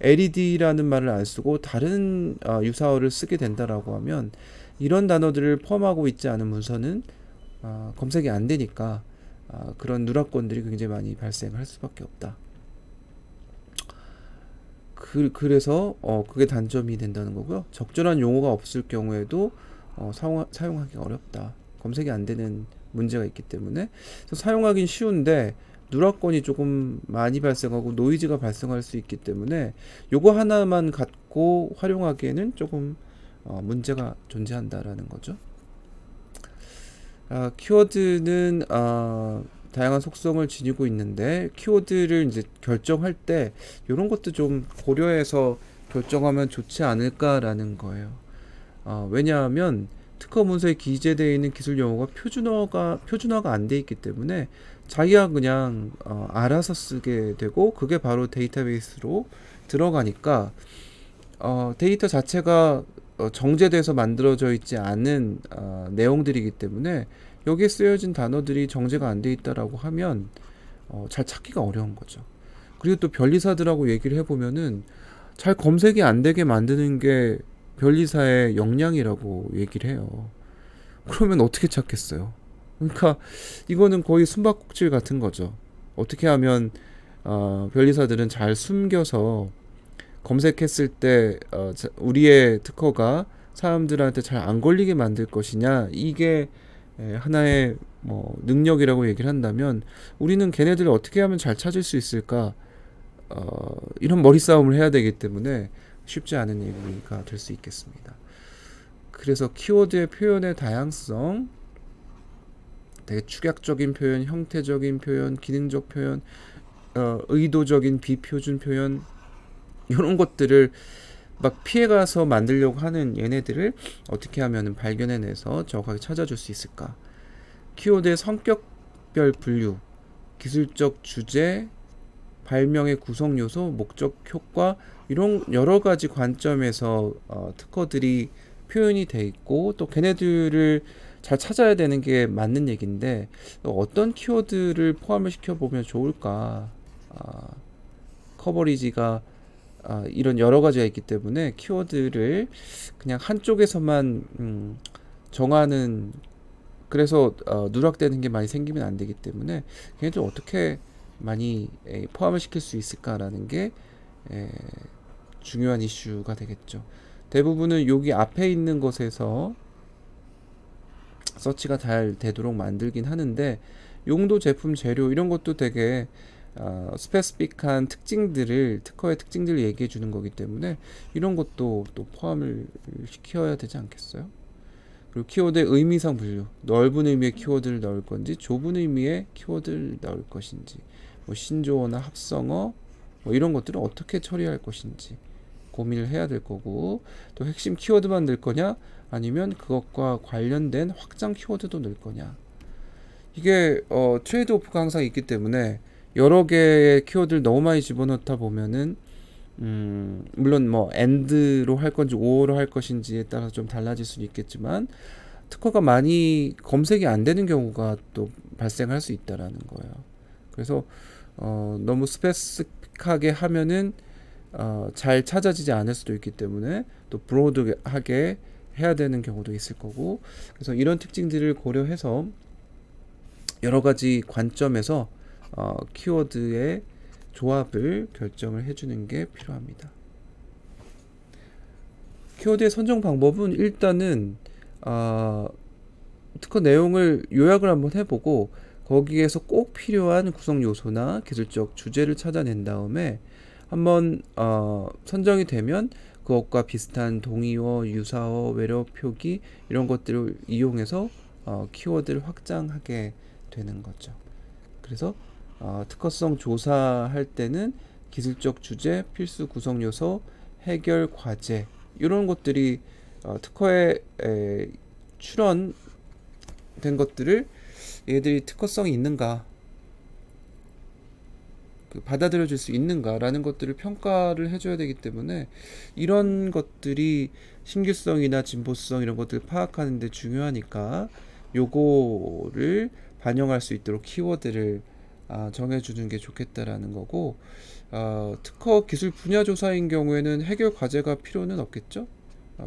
LED라는 말을 안 쓰고 다른 유사어를 쓰게 된다라고 하면 이런 단어들을 포함하고 있지 않은 문서는 검색이 안 되니까 그런 누락권들이 굉장히 많이 발생할 수밖에 없다. 그래서 그게 단점이 된다는 거고요. 적절한 용어가 없을 경우에도 사용하기 어렵다. 검색이 안 되는 문제가 있기 때문에 사용하긴 쉬운데 누락권이 조금 많이 발생하고 노이즈가 발생할 수 있기 때문에 요거 하나만 갖고 활용하기에는 조금 문제가 존재한다라는 거죠. 키워드는 다양한 속성을 지니고 있는데 키워드를 이제 결정할 때 이런 것도 좀 고려해서 결정하면 좋지 않을까라는 거예요. 왜냐하면 특허 문서에 기재되어 있는 기술 용어가 표준화가 안 돼 있기 때문에 자기가 그냥 알아서 쓰게 되고 그게 바로 데이터베이스로 들어가니까 데이터 자체가 정제돼서 만들어져 있지 않은 내용들이기 때문에 여기에 쓰여진 단어들이 정제가 안 돼 있다라고 하면 잘 찾기가 어려운 거죠. 그리고 또 변리사들하고 얘기를 해보면은 잘 검색이 안 되게 만드는 게 변리사의 역량이라고 얘기를 해요. 그러면 어떻게 찾겠어요? 그러니까 이거는 거의 숨바꼭질 같은 거죠. 어떻게 하면 변리사들은 잘 숨겨서 검색했을 때 우리의 특허가 사람들한테 잘 안 걸리게 만들 것이냐, 이게 하나의 뭐 능력이라고 얘기를 한다면 우리는 걔네들을 어떻게 하면 잘 찾을 수 있을까, 이런 머리 싸움을 해야 되기 때문에 쉽지 않은 얘기가 될 수 있겠습니다. 그래서 키워드의 표현의 다양성, 되게 축약적인 표현, 형태적인 표현, 기능적 표현, 의도적인 비표준 표현, 이런 것들을 막 피해가서 만들려고 하는 얘네들을 어떻게 하면 발견해내서 정확하게 찾아줄 수 있을까? 키워드의 성격별 분류, 기술적 주제, 발명의 구성 요소, 목적 효과, 이런 여러 가지 관점에서 특허들이 표현이 돼 있고 또 걔네들을 잘 찾아야 되는 게 맞는 얘기인데 어떤 키워드를 포함을 시켜보면 좋을까? 커버리지가 이런 여러 가지가 있기 때문에 키워드를 그냥 한쪽에서만 정하는, 그래서 누락되는 게 많이 생기면 안 되기 때문에 걔네들 어떻게 많이 포함을 시킬 수 있을까라는 게 중요한 이슈가 되겠죠. 대부분은 여기 앞에 있는 것에서 서치가 잘 되도록 만들긴 하는데 용도, 제품, 재료 이런 것도 되게 스페시픽한 특징들을, 특허의 특징들을 얘기해 주는 거기 때문에 이런 것도 또 포함을 시켜야 되지 않겠어요? 그리고 키워드의 의미상 분류, 넓은 의미의 키워드를 넣을 건지 좁은 의미의 키워드를 넣을 것인지, 뭐 신조어나 합성어 뭐 이런 것들을 어떻게 처리할 것인지 고민을 해야 될 거고, 또 핵심 키워드만 넣을 거냐 아니면 그것과 관련된 확장 키워드도 넣을 거냐, 이게 트레이드 오프가 항상 있기 때문에 여러 개의 키워드를 너무 많이 집어넣다 보면은 물론 뭐 AND로 할 건지 OR로 할 것인지에 따라서 좀 달라질 수는 있겠지만, 특허가 많이 검색이 안 되는 경우가 또 발생할 수 있다라는 거예요. 그래서 너무 스페시픽하게 하면은 잘 찾아지지 않을 수도 있기 때문에 또 브로드하게 해야 되는 경우도 있을 거고, 그래서 이런 특징들을 고려해서 여러 가지 관점에서 키워드의 조합을 결정을 해주는 게 필요합니다. 키워드의 선정 방법은 일단은 특허 내용을 요약을 한번 해보고 거기에서 꼭 필요한 구성 요소나 기술적 주제를 찾아낸 다음에 한번 선정이 되면 그것과 비슷한 동의어, 유사어, 외려 표기 이런 것들을 이용해서 키워드를 확장하게 되는 거죠. 그래서 특허성 조사할 때는 기술적 주제, 필수 구성 요소, 해결 과제 이런 것들이 특허에 출원된 것들을 얘들이 특허성이 있는가, 받아들여질 수 있는가라는 것들을 평가를 해줘야 되기 때문에 이런 것들이 신규성이나 진보성 이런 것들을 파악하는 데 중요하니까 요거를 반영할 수 있도록 키워드를 정해주는 게 좋겠다라는 거고, 특허 기술 분야 조사인 경우에는 해결 과제가 필요는 없겠죠.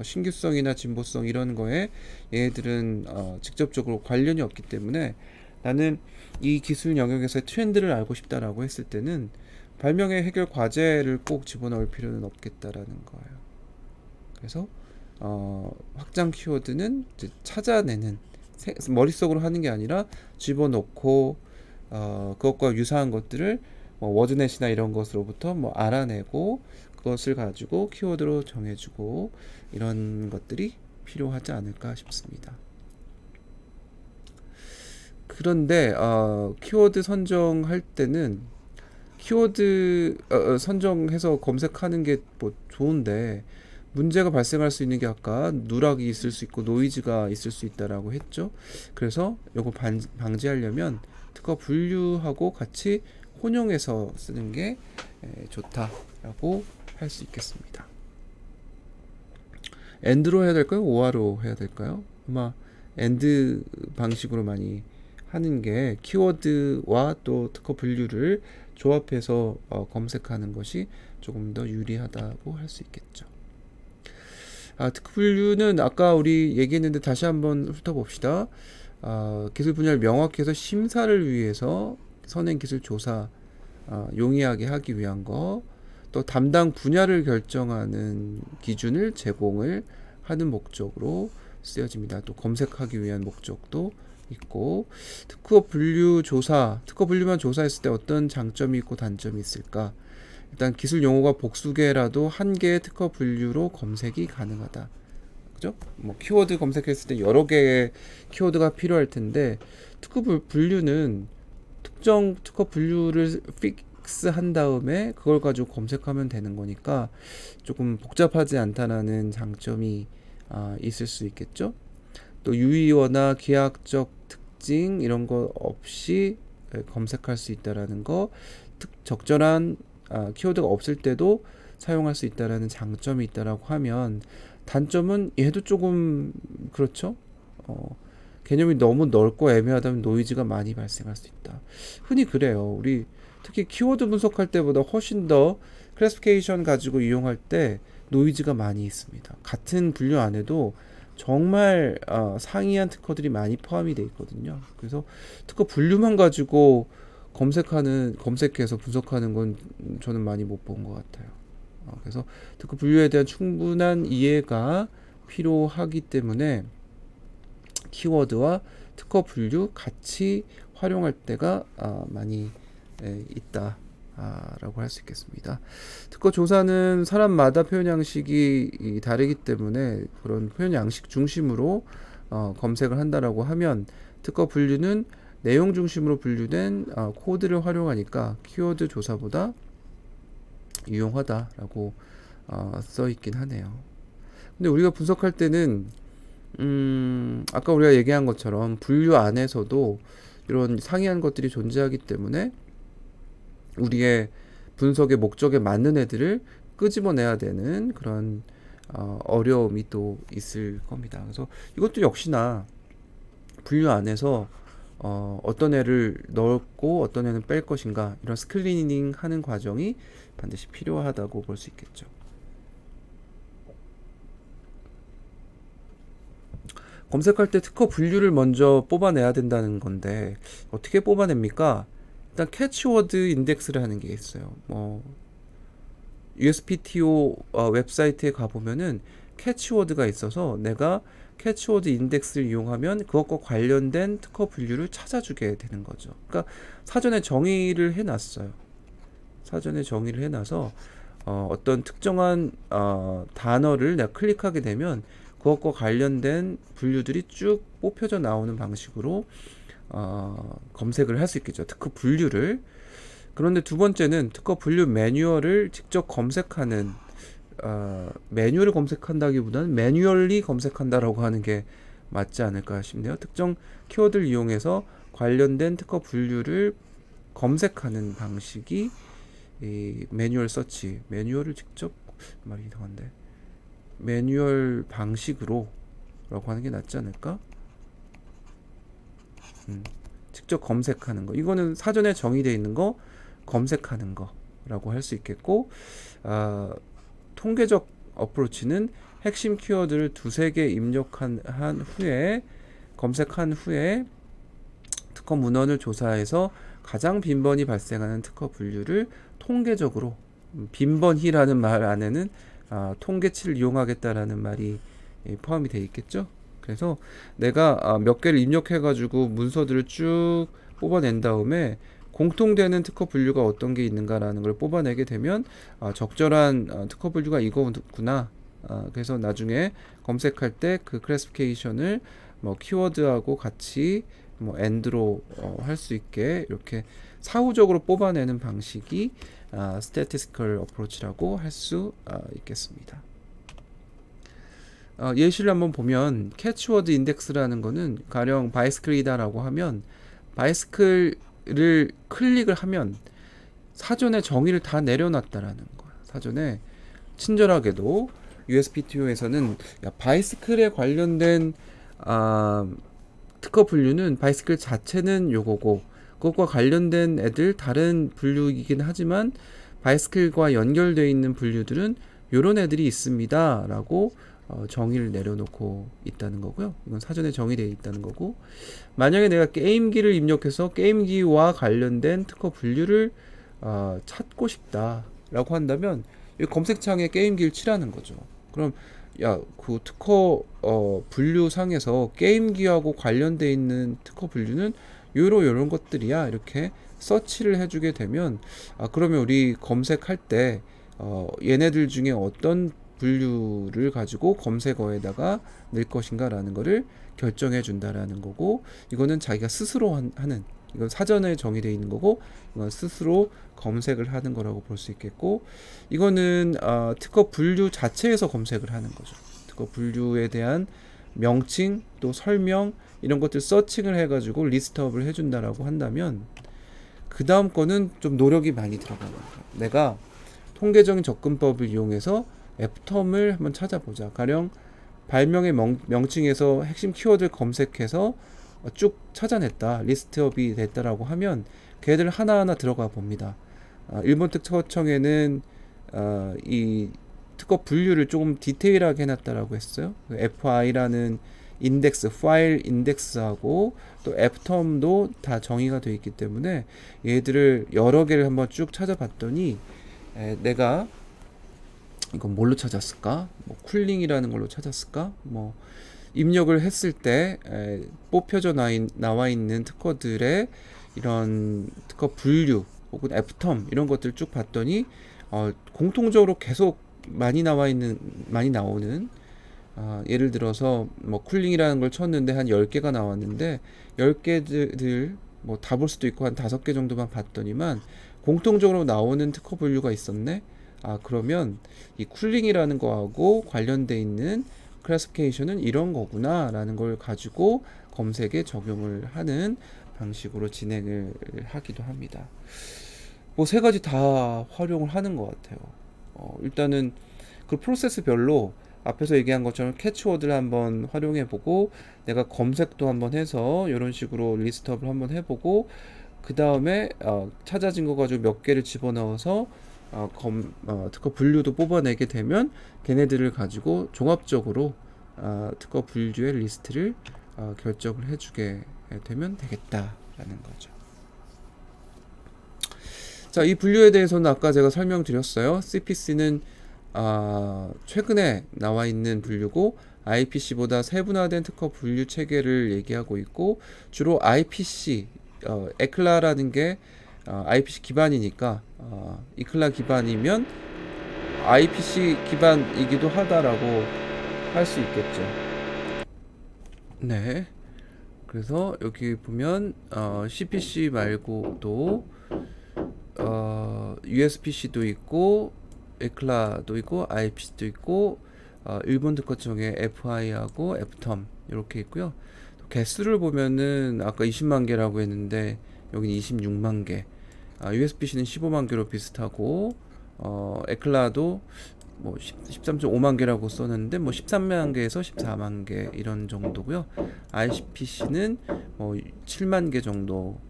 신규성이나 진보성 이런 거에 얘들은 직접적으로 관련이 없기 때문에 나는 이 기술 영역에서의 트렌드를 알고 싶다라고 했을 때는 발명의 해결 과제를 꼭 집어넣을 필요는 없겠다라는 거예요. 그래서 확장 키워드는 이제 찾아내는, 머릿속으로 하는 게 아니라 집어넣고 그것과 유사한 것들을 뭐 워드넷이나 이런 것으로부터 뭐 알아내고 그것을 가지고 키워드로 정해주고 이런 것들이 필요하지 않을까 싶습니다. 그런데 키워드 선정할 때는 키워드 선정해서 검색하는 게 뭐 좋은데 문제가 발생할 수 있는 게 아까 누락이 있을 수 있고 노이즈가 있을 수 있다라고 했죠. 그래서 이거 방지하려면 특허 분류하고 같이 혼용해서 쓰는 게 좋다라고 할 수 있겠습니다. AND로 해야 될까요? OR로 해야 될까요? 아마 AND 방식으로 많이 하는 게 키워드와 또 특허 분류를 조합해서 검색하는 것이 조금 더 유리하다고 할 수 있겠죠. 특허 분류는 아까 우리 얘기했는데 다시 한번 훑어봅시다. 기술 분야를 명확히 해서 심사를 위해서 선행 기술 조사 용이하게 하기 위한 거, 또 담당 분야를 결정하는 기준을 제공을 하는 목적으로 쓰여집니다. 또 검색하기 위한 목적도 있고, 특허 분류 조사, 특허 분류만 조사했을 때 어떤 장점이 있고 단점이 있을까? 일단 기술 용어가 복수개라도 한 개의 특허 분류로 검색이 가능하다. 그죠? 뭐 키워드 검색했을 때 여러 개의 키워드가 필요할 텐데 특허 분류는 특정 특허 분류를 픽스한 다음에 그걸 가지고 검색하면 되는 거니까 조금 복잡하지 않다라는 장점이 있을 수 있겠죠. 또 유의어나 기하학적 특징 이런 거 없이 검색할 수 있다라는 거, 적절한 키워드가 없을 때도 사용할 수 있다라는 장점이 있다라고 하면, 단점은 얘도 조금 그렇죠. 개념이 너무 넓고 애매하다면 노이즈가 많이 발생할 수 있다. 흔히 그래요. 우리 특히 키워드 분석할 때보다 훨씬 더 클래시피케이션 가지고 이용할 때 노이즈가 많이 있습니다. 같은 분류 안에도 정말 상이한 특허들이 많이 포함이 되어 있거든요. 그래서 특허 분류만 가지고 검색해서 분석하는 건 저는 많이 못 본 것 같아요. 그래서 특허 분류에 대한 충분한 이해가 필요하기 때문에 키워드와 특허 분류 같이 활용할 때가 많이 있다 라고 할 수 있겠습니다. 특허 조사는 사람마다 표현 양식이 다르기 때문에 그런 표현 양식 중심으로 검색을 한다라고 하면 특허 분류는 내용 중심으로 분류된 코드를 활용하니까 키워드 조사보다 유용하다라고 써 있긴 하네요. 근데 우리가 분석할 때는 아까 우리가 얘기한 것처럼 분류 안에서도 이런 상이한 것들이 존재하기 때문에 우리의 분석의 목적에 맞는 애들을 끄집어내야 되는 그런 어려움이 또 있을 겁니다. 그래서 이것도 역시나 분류 안에서 어떤 애를 넣고 어떤 애는 뺄 것인가, 이런 스크리닝 하는 과정이 반드시 필요하다고 볼 수 있겠죠. 검색할 때 특허 분류를 먼저 뽑아내야 된다는 건데 어떻게 뽑아냅니까? 일단 캐치워드 인덱스를 하는 게 있어요. USPTO 웹사이트에 가보면은 캐치워드가 있어서 내가 캐치워드 인덱스를 이용하면 그것과 관련된 특허 분류를 찾아주게 되는 거죠. 그러니까 사전에 정의를 해놨어요. 사전에 정의를 해놔서 어떤 특정한 단어를 내가 클릭하게 되면 그것과 관련된 분류들이 쭉 뽑혀져 나오는 방식으로 검색을 할 수 있겠죠. 특허 분류를. 그런데 두 번째는 특허 분류 매뉴얼을 직접 검색하는, 매뉴얼을 검색한다기보다는 매뉴얼리 검색한다라고 하는 게 맞지 않을까 싶네요. 특정 키워드를 이용해서 관련된 특허 분류를 검색하는 방식이 이 매뉴얼 서치, 매뉴얼을 직접, 말이 이상한데, 매뉴얼 방식으로 라고 하는 게 낫지 않을까? 직접 검색하는 거, 이거는 사전에 정의되어 있는 거 검색하는 거 라고 할 수 있겠고, 통계적 어프로치는 핵심 키워드를 두세 개 입력한 후에, 검색한 후에 특허 문헌을 조사해서 가장 빈번히 발생하는 특허 분류를 통계적으로, 빈번히라는 말 안에는 통계치를 이용하겠다라는 말이 포함이 되어 있겠죠. 그래서 내가 몇 개를 입력해 가지고 문서들을 쭉 뽑아낸 다음에 공통되는 특허 분류가 어떤 게 있는가라는 걸 뽑아내게 되면 적절한 특허 분류가 이거구나. 그래서 나중에 검색할 때 그 클래시피케이션을 뭐 키워드하고 같이 뭐 엔드로 할 수 있게 이렇게 사후적으로 뽑아내는 방식이 statistical approach라고 할 수 있겠습니다. 예시를 한번 보면 캐치워드 인덱스라는 거는 가령 바이스클이다라고 하면 바이스클을 클릭을 하면 사전에 정의를 다 내려놨다라는 거야. 사전에 친절하게도 USPTO에서는 바이스클에 관련된 특허 분류는 바이스클 자체는 요거고 그것과 관련된 애들 다른 분류이긴 하지만 바이스클과 연결되어 있는 분류들은 요런 애들이 있습니다 라고 정의를 내려놓고 있다는 거고요. 이건 사전에 정의되어 있다는 거고, 만약에 내가 게임기를 입력해서 게임기와 관련된 특허 분류를 찾고 싶다 라고 한다면 이 검색창에 게임기를 치라는 거죠. 그럼 그 특허 분류상에서 게임기하고 관련되어 있는 특허 분류는 요런 것들이야 이렇게 서치를 해주게 되면 그러면 우리 검색할 때 얘네들 중에 어떤 분류를 가지고 검색어에다가 넣을 것인가 라는 거를 결정해 준다라는 거고, 이거는 자기가 스스로 하는, 이건 사전에 정의되어 있는 거고 이건 스스로 검색을 하는 거라고 볼 수 있겠고, 이거는 특허 분류 자체에서 검색을 하는 거죠. 특허 분류에 대한 명칭 또 설명 이런 것들 서칭을 해가지고 리스트업을 해준다라고 한다면 그 다음 거는 좀 노력이 많이 들어가는 거예요. 내가 통계적인 접근법을 이용해서 애프텀을 한번 찾아보자. 가령 발명의 명칭에서 핵심 키워드를 검색해서 쭉 찾아냈다, 리스트업이 됐다라고 하면 걔들 하나하나 들어가 봅니다. 일본 특허청에는 이 특허 분류를 조금 디테일하게 해놨다라고 했어요. FI라는 인덱스, 파일 인덱스하고 또 애프텀도 다 정의가 되어 있기 때문에 얘들을 여러 개를 한번 쭉 찾아봤더니 내가 이건 뭘로 찾았을까? 뭐 쿨링이라는 걸로 찾았을까? 뭐 입력을 했을 때 뽑혀져 나와 있는 특허들의 이런 특허 분류 혹은 애프텀 이런 것들 쭉 봤더니 공통적으로 계속 많이 나오는 예를 들어서 뭐 쿨링이라는 걸 쳤는데 한 10개가 나왔는데 10개들 뭐 다 볼 수도 있고 한 5개 정도만 봤더니만 공통적으로 나오는 특허 분류가 있었네. 그러면 이 쿨링이라는 거하고 관련돼 있는 클래시피케이션은 이런 거구나 라는 걸 가지고 검색에 적용을 하는 방식으로 진행을 하기도 합니다. 뭐 세 가지 다 활용을 하는 것 같아요. 일단은 그 프로세스별로 앞에서 얘기한 것처럼 캐치워드를 한번 활용해 보고 내가 검색도 한번 해서 이런 식으로 리스트업을 한번 해보고 그 다음에 찾아진 거 가지고 몇 개를 집어넣어서 특허 분류도 뽑아내게 되면 걔네들을 가지고 종합적으로 특허 분류의 리스트를 결정을 해주게 되면 되겠다라는 거죠. 자, 이 분류에 대해서는 아까 제가 설명드렸어요. CPC는 최근에 나와 있는 분류고 IPC보다 세분화된 특허 분류 체계를 얘기하고 있고 주로 IPC, 에클라라는 게 IPC 기반이니까 이클라 기반이면 IPC 기반이기도 하다라고 할 수 있겠죠. 네. 그래서 여기 보면 CPC 말고도 USPC도 있고 에클라도 있고 IPC도 있고 일본 특허청에 FI하고 FTOM 이렇게 있고요. 개수를 보면은 아까 20만 개라고 했는데 여기는 26만 개. USPC는 15만 개로 비슷하고 에클라도 뭐 13.5만 개라고 썼는데 뭐 13만 개에서 14만 개 이런 정도고요. IPC는 뭐 7만 개 정도.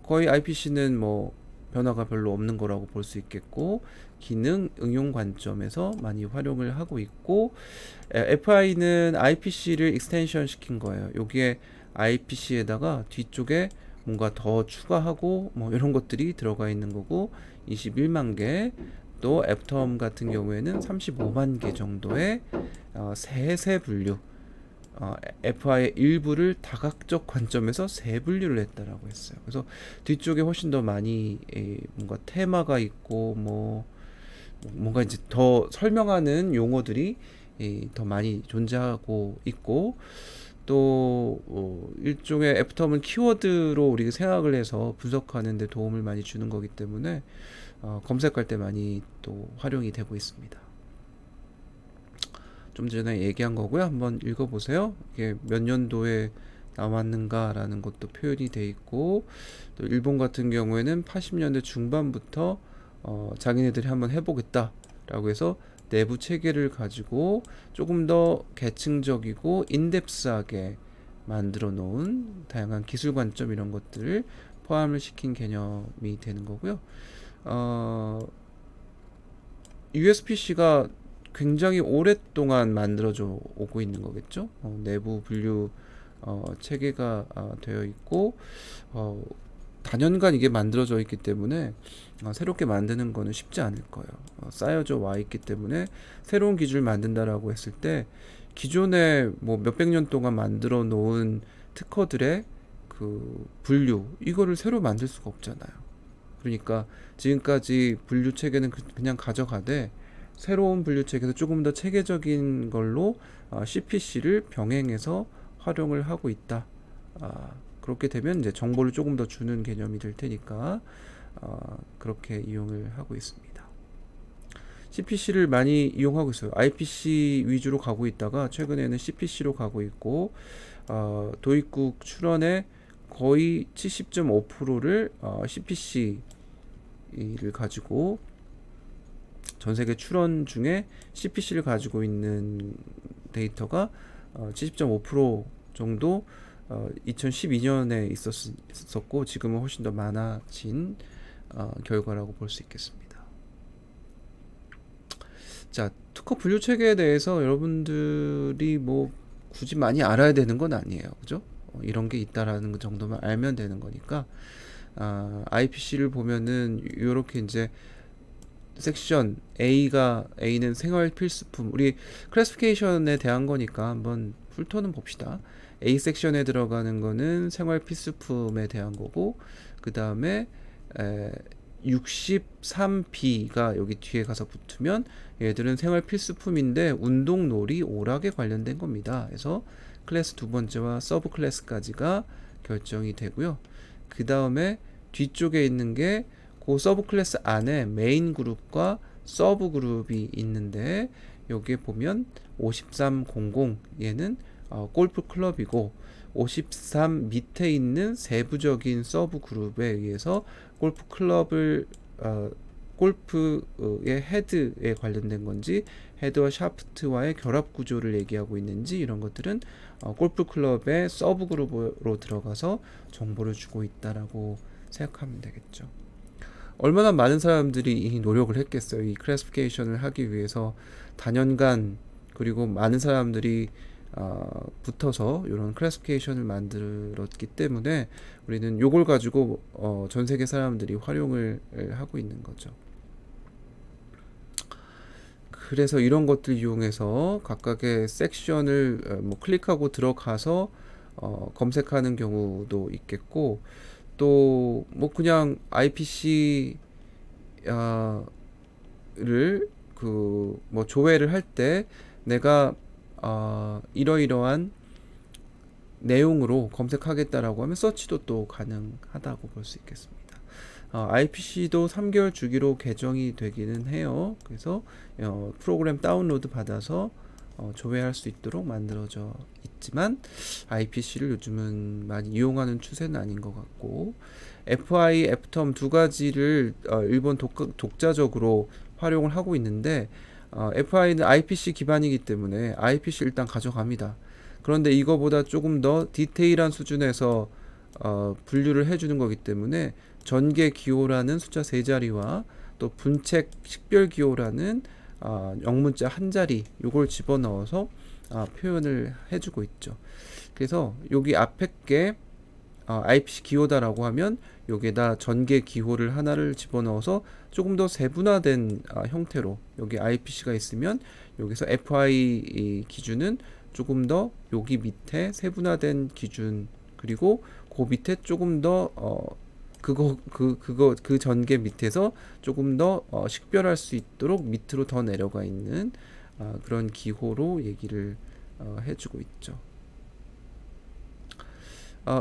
거의 IPC는 뭐 변화가 별로 없는 거라고 볼 수 있겠고 기능 응용 관점에서 많이 활용을 하고 있고 FI는 IPC를 익스텐션 시킨 거예요. 여기에 IPC에다가 뒤쪽에 뭔가 더 추가하고 뭐 이런 것들이 들어가 있는 거고 21만 개, 또 FTOM 같은 경우에는 35만 개 정도의 세 분류, FI의 일부를 다각적 관점에서 세 분류를 했다라고 했어요. 그래서 뒤쪽에 훨씬 더 많이 뭔가 테마가 있고 뭔가 이제 더 설명하는 용어들이 더 많이 존재하고 있고 또 일종의 FTOM은 키워드로 우리가 생각을 해서 분석하는 데 도움을 많이 주는 거기 때문에 검색할 때 많이 또 활용이 되고 있습니다. 좀 전에 얘기한 거고요. 한번 읽어보세요. 이게 몇 년도에 나왔는가 라는 것도 표현이 돼 있고 또 일본 같은 경우에는 80년대 중반부터 자기네들이 한번 해보겠다 라고 해서 내부 체계를 가지고 조금 더 계층적이고 인덱스하게 만들어 놓은 다양한 기술 관점 이런 것들을 포함을 시킨 개념이 되는 거고요. USPC가 굉장히 오랫동안 만들어져 오고 있는 거겠죠. 내부 분류 체계가 되어 있고 단연간 이게 만들어져 있기 때문에 새롭게 만드는 거는 쉽지 않을 거예요. 쌓여져 와 있기 때문에 새로운 기준을 만든다라고 했을 때 기존에 뭐 몇백 년 동안 만들어 놓은 특허들의 그 분류 이거를 새로 만들 수가 없잖아요. 그러니까 지금까지 분류 체계는 그냥 가져가되 새로운 분류 체계에서 조금 더 체계적인 걸로 CPC를 병행해서 활용을 하고 있다. 그렇게 되면 이제 정보를 조금 더 주는 개념이 될 테니까 그렇게 이용을 하고 있습니다. CPC를 많이 이용하고 있어요. IPC 위주로 가고 있다가 최근에는 CPC로 가고 있고 도입국 출원의 거의 70.5%를 CPC를 가지고 전 세계 출원 중에 CPC를 가지고 있는 데이터가 70.5% 정도 2012년에 있었고 지금은 훨씬 더 많아진 결과라고 볼 수 있겠습니다. 자, 특허 분류 체계에 대해서 여러분들이 뭐 굳이 많이 알아야 되는 건 아니에요. 그죠? 이런 게 있다라는 정도만 알면 되는 거니까 IPC를 보면은 이렇게 이제 섹션 A는 생활 필수품, 우리 클래시피케이션에 대한 거니까 한번 풀토는 봅시다. A 섹션에 들어가는 거는 생활 필수품에 대한 거고 그 다음에 63B가 여기 뒤에 가서 붙으면 얘들은 생활 필수품인데 운동, 놀이, 오락에 관련된 겁니다. 그래서 클래스 두 번째와 서브 클래스까지가 결정이 되고요. 그 다음에 뒤쪽에 있는 게 그 서브 클래스 안에 메인 그룹과 서브 그룹이 있는데 여기에 보면 5300 얘는 골프 클럽이고 53 밑에 있는 세부적인 서브 그룹에 의해서 골프 클럽을 골프의 헤드에 관련된 건지 헤드와 샤프트와의 결합 구조를 얘기하고 있는지 이런 것들은 골프 클럽의 서브 그룹으로 들어가서 정보를 주고 있다라고 생각하면 되겠죠. 얼마나 많은 사람들이 이 노력을 했겠어요. 이 클래시피케이션을 하기 위해서 단연간 그리고 많은 사람들이 붙어서 이런 클래시피케이션을 만들었기 때문에 우리는 요걸 가지고 전 세계 사람들이 활용을 하고 있는 거죠. 그래서 이런 것들 이용해서 각각의 섹션을 클릭하고 들어가서 검색하는 경우도 있겠고 또 그냥 IPC를 조회를 할 때 내가 이러이러한 내용으로 검색하겠다라고 하면 서치도 또 가능하다고 볼 수 있겠습니다. IPC도 3개월 주기로 개정이 되기는 해요. 그래서 프로그램 다운로드 받아서 조회할 수 있도록 만들어져 있지만 IPC를 요즘은 많이 이용하는 추세는 아닌 것 같고 FI, FTOM 두 가지를 일본 독자적으로 활용을 하고 있는데 FI는 IPC 기반이기 때문에 IPC 일단 가져갑니다. 그런데 이거보다 조금 더 디테일한 수준에서 분류를 해주는 거기 때문에 전개 기호라는 숫자 3자리와 또 분책 식별 기호라는 영문자 한 자리 요걸 집어넣어서 표현을 해주고 있죠. 그래서 여기 앞에 게 IPC 기호다라고 하면 여기에다 전개 기호를 하나를 집어넣어서 조금 더 세분화된 형태로 여기 IPC가 있으면 여기서 FI 기준은 조금 더 여기 밑에 세분화된 기준 그리고 그 밑에 조금 더 그 전개 밑에서 조금 더 식별할 수 있도록 밑으로 더 내려가 있는 그런 기호로 얘기를 해주고 있죠.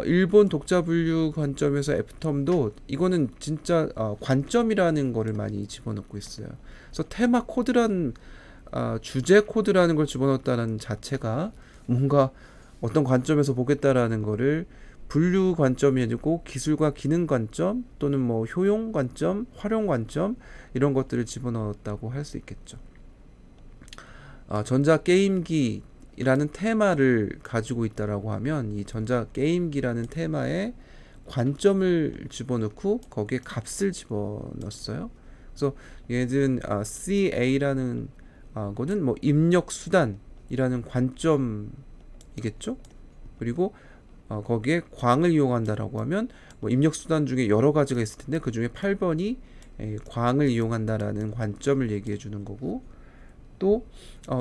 일본 독자 분류 관점에서 FTOM도 이거는 진짜 관점이라는 거를 많이 집어넣고 있어요. 그래서 테마 코드란 주제 코드라는 걸 집어넣었다는 자체가 뭔가 어떤 관점에서 보겠다라는 거를 분류 관점이 아니고 기술과 기능 관점 또는 효용 관점, 활용 관점 이런 것들을 집어넣었다고 할 수 있겠죠. 전자 게임기라는 테마를 가지고 있다라고 하면 이 전자 게임기라는 테마에 관점을 집어넣고 거기에 값을 집어넣었어요. 그래서 얘는 CA라는 거는 입력 수단이라는 관점이겠죠. 그리고 거기에 광을 이용한다라고 하면 입력 수단 중에 여러 가지가 있을 텐데 그 중에 8번이 광을 이용한다라는 관점을 얘기해 주는 거고 또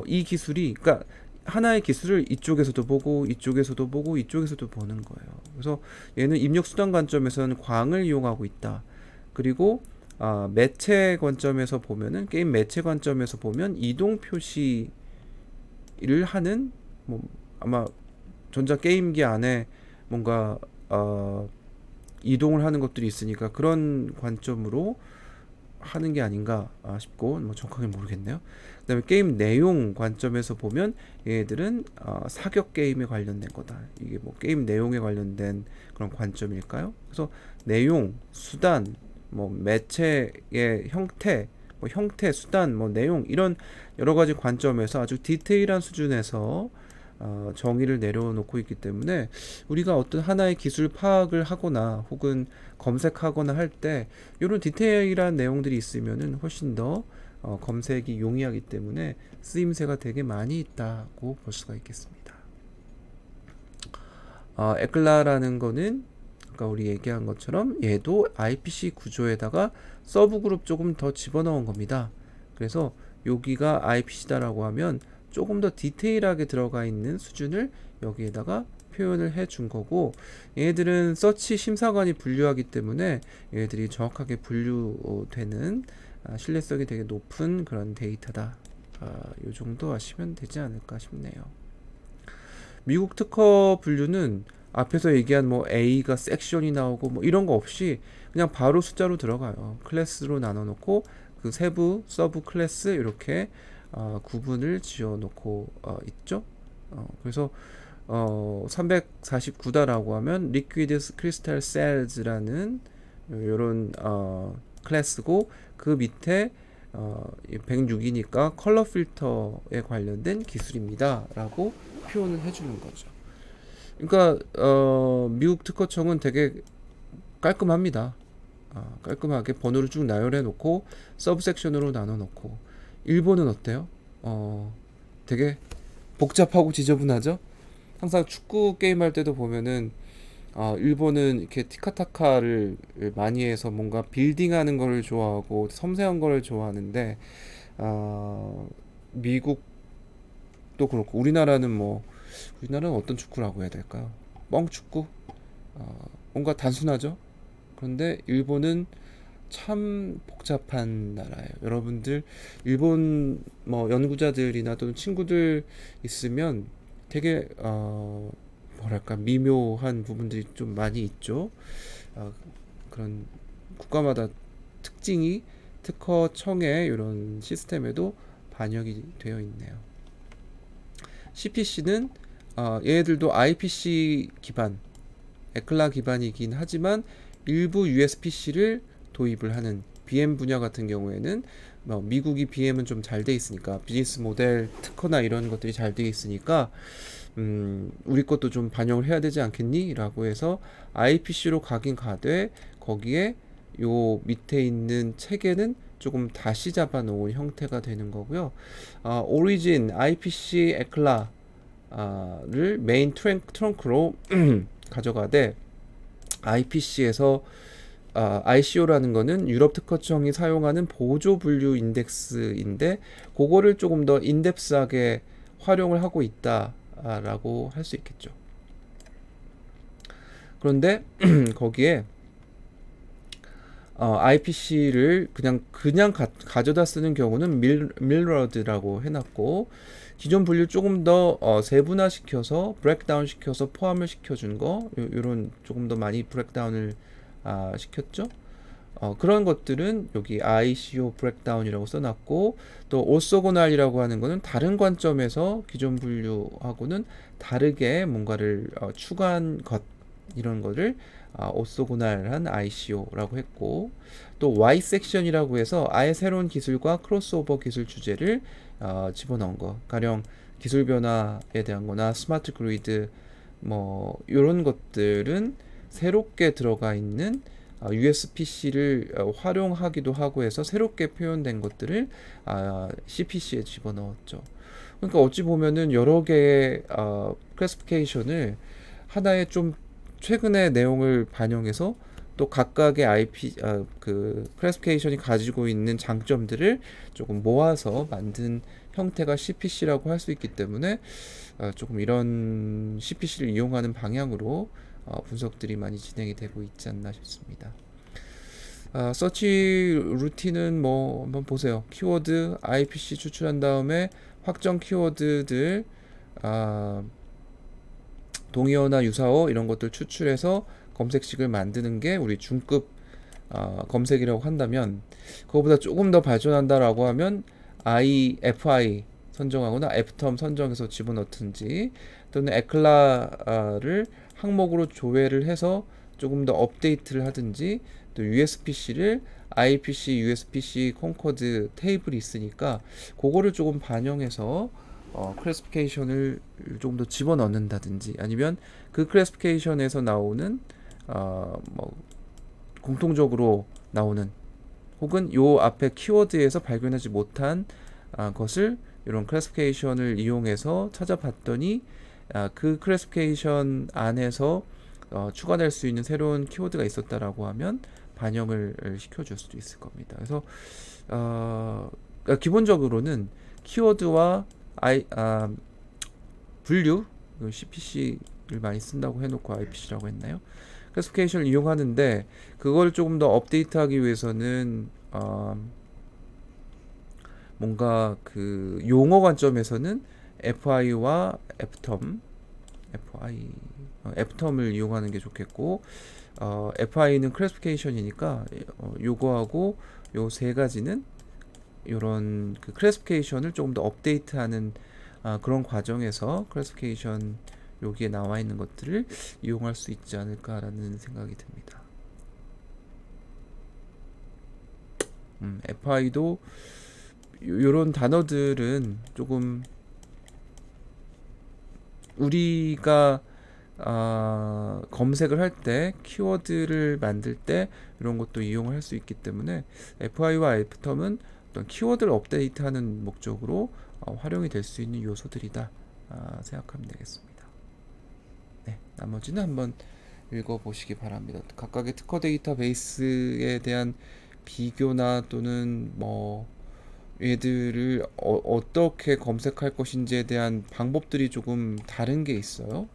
이 기술이 그러니까 하나의 기술을 이쪽에서도 보고 이쪽에서도 보고 이쪽에서도 보는 거예요. 그래서 얘는 입력 수단 관점에서는 광을 이용하고 있다. 그리고 매체 관점에서 보면은 게임 매체 관점에서 보면 이동 표시를 하는 아마 전자 게임기 안에 뭔가 이동을 하는 것들이 있으니까 그런 관점으로 하는 게 아닌가 싶고 정확하게 모르겠네요. 그 다음에 게임 내용 관점에서 보면 얘들은 사격 게임에 관련된 거다. 이게 게임 내용에 관련된 그런 관점일까요? 그래서 내용, 수단, 매체의 형태, 형태, 수단, 내용 이런 여러 가지 관점에서 아주 디테일한 수준에서 정의를 내려놓고 있기 때문에 우리가 어떤 하나의 기술 파악을 하거나 혹은 검색하거나 할 때 이런 디테일한 내용들이 있으면은 훨씬 더 검색이 용이하기 때문에 쓰임새가 되게 많이 있다고 볼 수가 있겠습니다. 에클라라는 거는 아까 우리 얘기한 것처럼 얘도 IPC 구조에다가 서브 그룹 조금 더 집어넣은 겁니다. 그래서 여기가 IPC다라고 하면 조금 더 디테일하게 들어가 있는 수준을 여기에다가 표현을 해 준 거고, 얘네들은 서치 심사관이 분류하기 때문에 얘네들이 정확하게 분류되는 신뢰성이 되게 높은 그런 데이터다. 요 정도 아시면 되지 않을까 싶네요. 미국 특허 분류는 앞에서 얘기한 뭐 A가 섹션이 나오고 뭐 이런 거 없이 그냥 바로 숫자로 들어가요. 클래스로 나눠 놓고 그 세부 서브 클래스 이렇게 구분을 지어 놓고 있죠. 그래서 349다라고 하면 리퀴드 크리스탈 셀즈라는 요런 클래스고, 그 밑에 106이니까 컬러 필터에 관련된 기술입니다 라고 표현을 해주는 거죠. 그러니까 미국 특허청은 되게 깔끔합니다. 깔끔하게 번호를 쭉 나열해 놓고 서브 섹션으로 나눠 놓고. 일본은 어때요? 되게 복잡하고 지저분하죠? 항상 축구 게임 할 때도 보면은 일본은 이렇게 티카타카를 많이 해서 뭔가 빌딩하는 거를 좋아하고 섬세한 거를 좋아하는데, 미국도 그렇고 우리나라는 어떤 축구라고 해야 될까요? 뻥축구? 뭔가 단순하죠? 그런데 일본은 참 복잡한 나라예요. 여러분들 일본 뭐 연구자들이나 또는 친구들 있으면 되게 뭐랄까 미묘한 부분들이 좀 많이 있죠. 그런 국가마다 특징이 특허청의 이런 시스템에도 반영이 되어 있네요. CPC는 얘네들도 IPC 기반, 에클라 기반이긴 하지만 일부 USPC를 도입을 하는, BM 분야 같은 경우에는 미국이 BM은 좀 잘 돼 있으니까, 비즈니스 모델 특허나 이런 것들이 잘 돼 있으니까 우리 것도 좀 반영을 해야 되지 않겠니? 라고 해서 IPC로 가긴 가되, 거기에 요 밑에 있는 체계는 조금 다시 잡아 놓은 형태가 되는 거고요. 오리진 IPC 에클라를 메인 트렁크로 가져가되, IPC에서 ICO라는 거는 유럽 특허청이 사용하는 보조 분류 인덱스인데, 그거를 조금 더 인덱스하게 활용을 하고 있다라고 할 수 있겠죠. 그런데 거기에 IPC를 그냥 가져다 쓰는 경우는 밀러드라고 해놨고, 기존 분류 조금 더 세분화시켜서 브레이크다운 시켜서 포함을 시켜준 거, 요런 조금 더 많이 브레이크다운을 시켰죠. 그런 것들은 여기 ICO 브레이크다운이라고 써놨고, 또 오소고날이라고 하는 거는 다른 관점에서 기존 분류하고는 다르게 뭔가를 추가한 것, 이런 거를 오소고날한 ICO라고 했고, 또 Y 섹션이라고 해서 아예 새로운 기술과 크로스오버 기술 주제를 집어넣은 거, 가령 기술 변화에 대한 거나 스마트 그리드 뭐 이런 것들은 새롭게 들어가 있는 USPC를 활용하기도 하고 해서 새롭게 표현된 것들을 CPC에 집어넣었죠. 그러니까 어찌 보면은 여러 개의 클래시피케이션을 하나의 좀 최근의 내용을 반영해서 또 각각의 그 클래시피케이션이 가지고 있는 장점들을 조금 모아서 만든 형태가 CPC라고 할 수 있기 때문에 조금 이런 CPC를 이용하는 방향으로 분석들이 많이 진행이 되고 있지 않나 싶습니다. 서치 루틴은 뭐 한번 보세요. 키워드 IPC 추출한 다음에 확정 키워드들 동의어나 유사어 이런 것들 추출해서 검색식을 만드는 게 우리 중급 검색이라고 한다면, 그거보다 조금 더 발전한다라고 하면 FI 선정하거나 F텀 선정해서 집어넣든지, 또는 에클라를 항목으로 조회를 해서 조금 더 업데이트를 하든지, 또 USPC를 IPC, USPC, 콘코드 테이블이 있으니까 그거를 조금 반영해서 클래시피케이션을 조금 더 집어넣는다든지, 아니면 그 클래시피케이션에서 나오는 뭐 공통적으로 나오는, 혹은 요 앞에 키워드에서 발견하지 못한 것을 이런 클래시피케이션을 이용해서 찾아봤더니 그 클래시피케이션 안에서 추가될 수 있는 새로운 키워드가 있었다라고 하면 반영을 시켜줄 수도 있을 겁니다. 그래서 기본적으로는 키워드와 분류, CPC 많이 쓴다고 해놓고 IPC라고 했나요? 클래시피케이션을 이용하는데 그걸 조금 더 업데이트하기 위해서는 뭔가 그 용어 관점에서는 FI와 FTOM을 이용하는 게 좋겠고 FI는 클래시피케이션이니까 요거하고 요 세 가지는 요런 그 클래시피케이션을 조금 더 업데이트하는 그런 과정에서 클래시피케이션 여기에 나와 있는 것들을 이용할 수 있지 않을까라는 생각이 듭니다. FI도 요런 단어들은 조금 우리가 검색을 할 때 키워드를 만들 때 이런 것도 이용을 할 수 있기 때문에 FI와 FTOM은 어떤 키워드를 업데이트하는 목적으로 활용이 될 수 있는 요소들이다 생각하면 되겠습니다. 네, 나머지는 한번 읽어보시기 바랍니다. 각각의 특허 데이터베이스에 대한 비교나 또는 뭐 얘들을 어떻게 검색할 것인지에 대한 방법들이 조금 다른 게 있어요.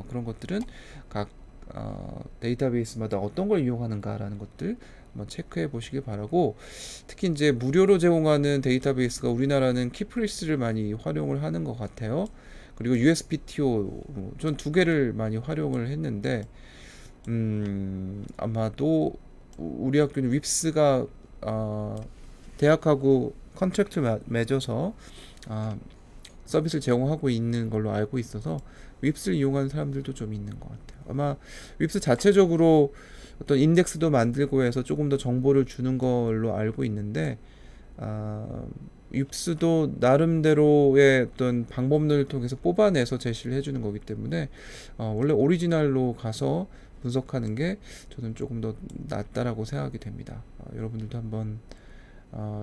그런 것들은 각 데이터베이스마다 어떤 걸 이용하는가라는 것들 한번 체크해 보시기 바라고, 특히 이제 무료로 제공하는 데이터베이스가 우리나라는 키프리스를 많이 활용을 하는 것 같아요. 그리고 USPTO 전 두 개를 많이 활용을 했는데 아마도 우리 학교는 윕스가 대학하고 컨트랙트 맺어서 서비스를 제공하고 있는 걸로 알고 있어서 윕스를 이용하는 사람들도 좀 있는 것 같아요. 아마 윕스 자체적으로 어떤 인덱스도 만들고 해서 조금 더 정보를 주는 걸로 알고 있는데 윕스도 나름대로의 어떤 방법론을 통해서 뽑아내서 제시를 해주는 거기 때문에 원래 오리지널로 가서 분석하는 게 저는 조금 더 낫다라고 생각이 됩니다. 여러분들도 한번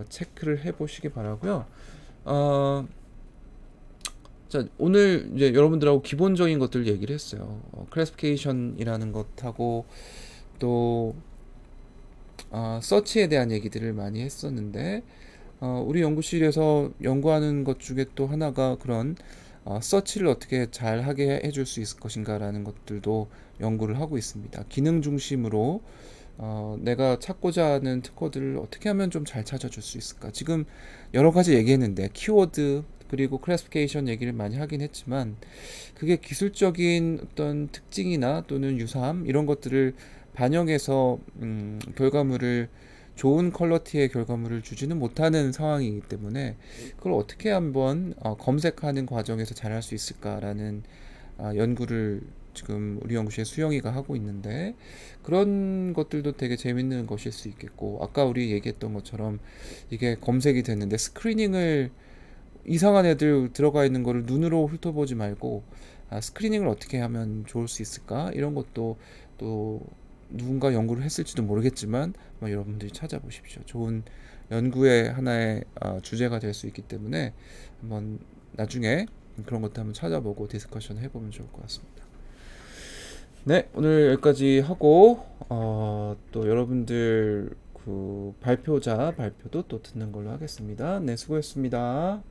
체크를 해보시기 바라고요. 자, 오늘 이제 여러분들하고 기본적인 것들 얘기를 했어요. 클래시피케이션이라는 것하고 또 서치에 대한 얘기들을 많이 했었는데 우리 연구실에서 연구하는 것 중에 또 하나가 그런 서치를 어떻게 잘 하게 해줄 수 있을 것인가 라는 것들도 연구를 하고 있습니다. 기능 중심으로 내가 찾고자 하는 특허들을 어떻게 하면 좀 잘 찾아줄 수 있을까. 지금 여러 가지 얘기했는데 키워드 그리고 클래시피케이션 얘기를 많이 하긴 했지만 그게 기술적인 어떤 특징이나 또는 유사함 이런 것들을 반영해서 결과물을 좋은 퀄러티의 결과물을 주지는 못하는 상황이기 때문에 그걸 어떻게 한번 검색하는 과정에서 잘할 수 있을까라는 연구를 지금 우리 연구실에 수영이가 하고 있는데, 그런 것들도 되게 재밌는 것일 수 있겠고, 아까 우리 얘기했던 것처럼 이게 검색이 됐는데 스크리닝을 이상한 애들 들어가 있는 거를 눈으로 훑어보지 말고 스크리닝을 어떻게 하면 좋을 수 있을까, 이런 것도 또 누군가 연구를 했을지도 모르겠지만 여러분들이 찾아보십시오. 좋은 연구의 하나의 주제가 될 수 있기 때문에 한번 나중에 그런 것도 한번 찾아보고 디스커션 해보면 좋을 것 같습니다. 네, 오늘 여기까지 하고 또 여러분들 그 발표자 발표도 또 듣는 걸로 하겠습니다. 네, 수고했습니다.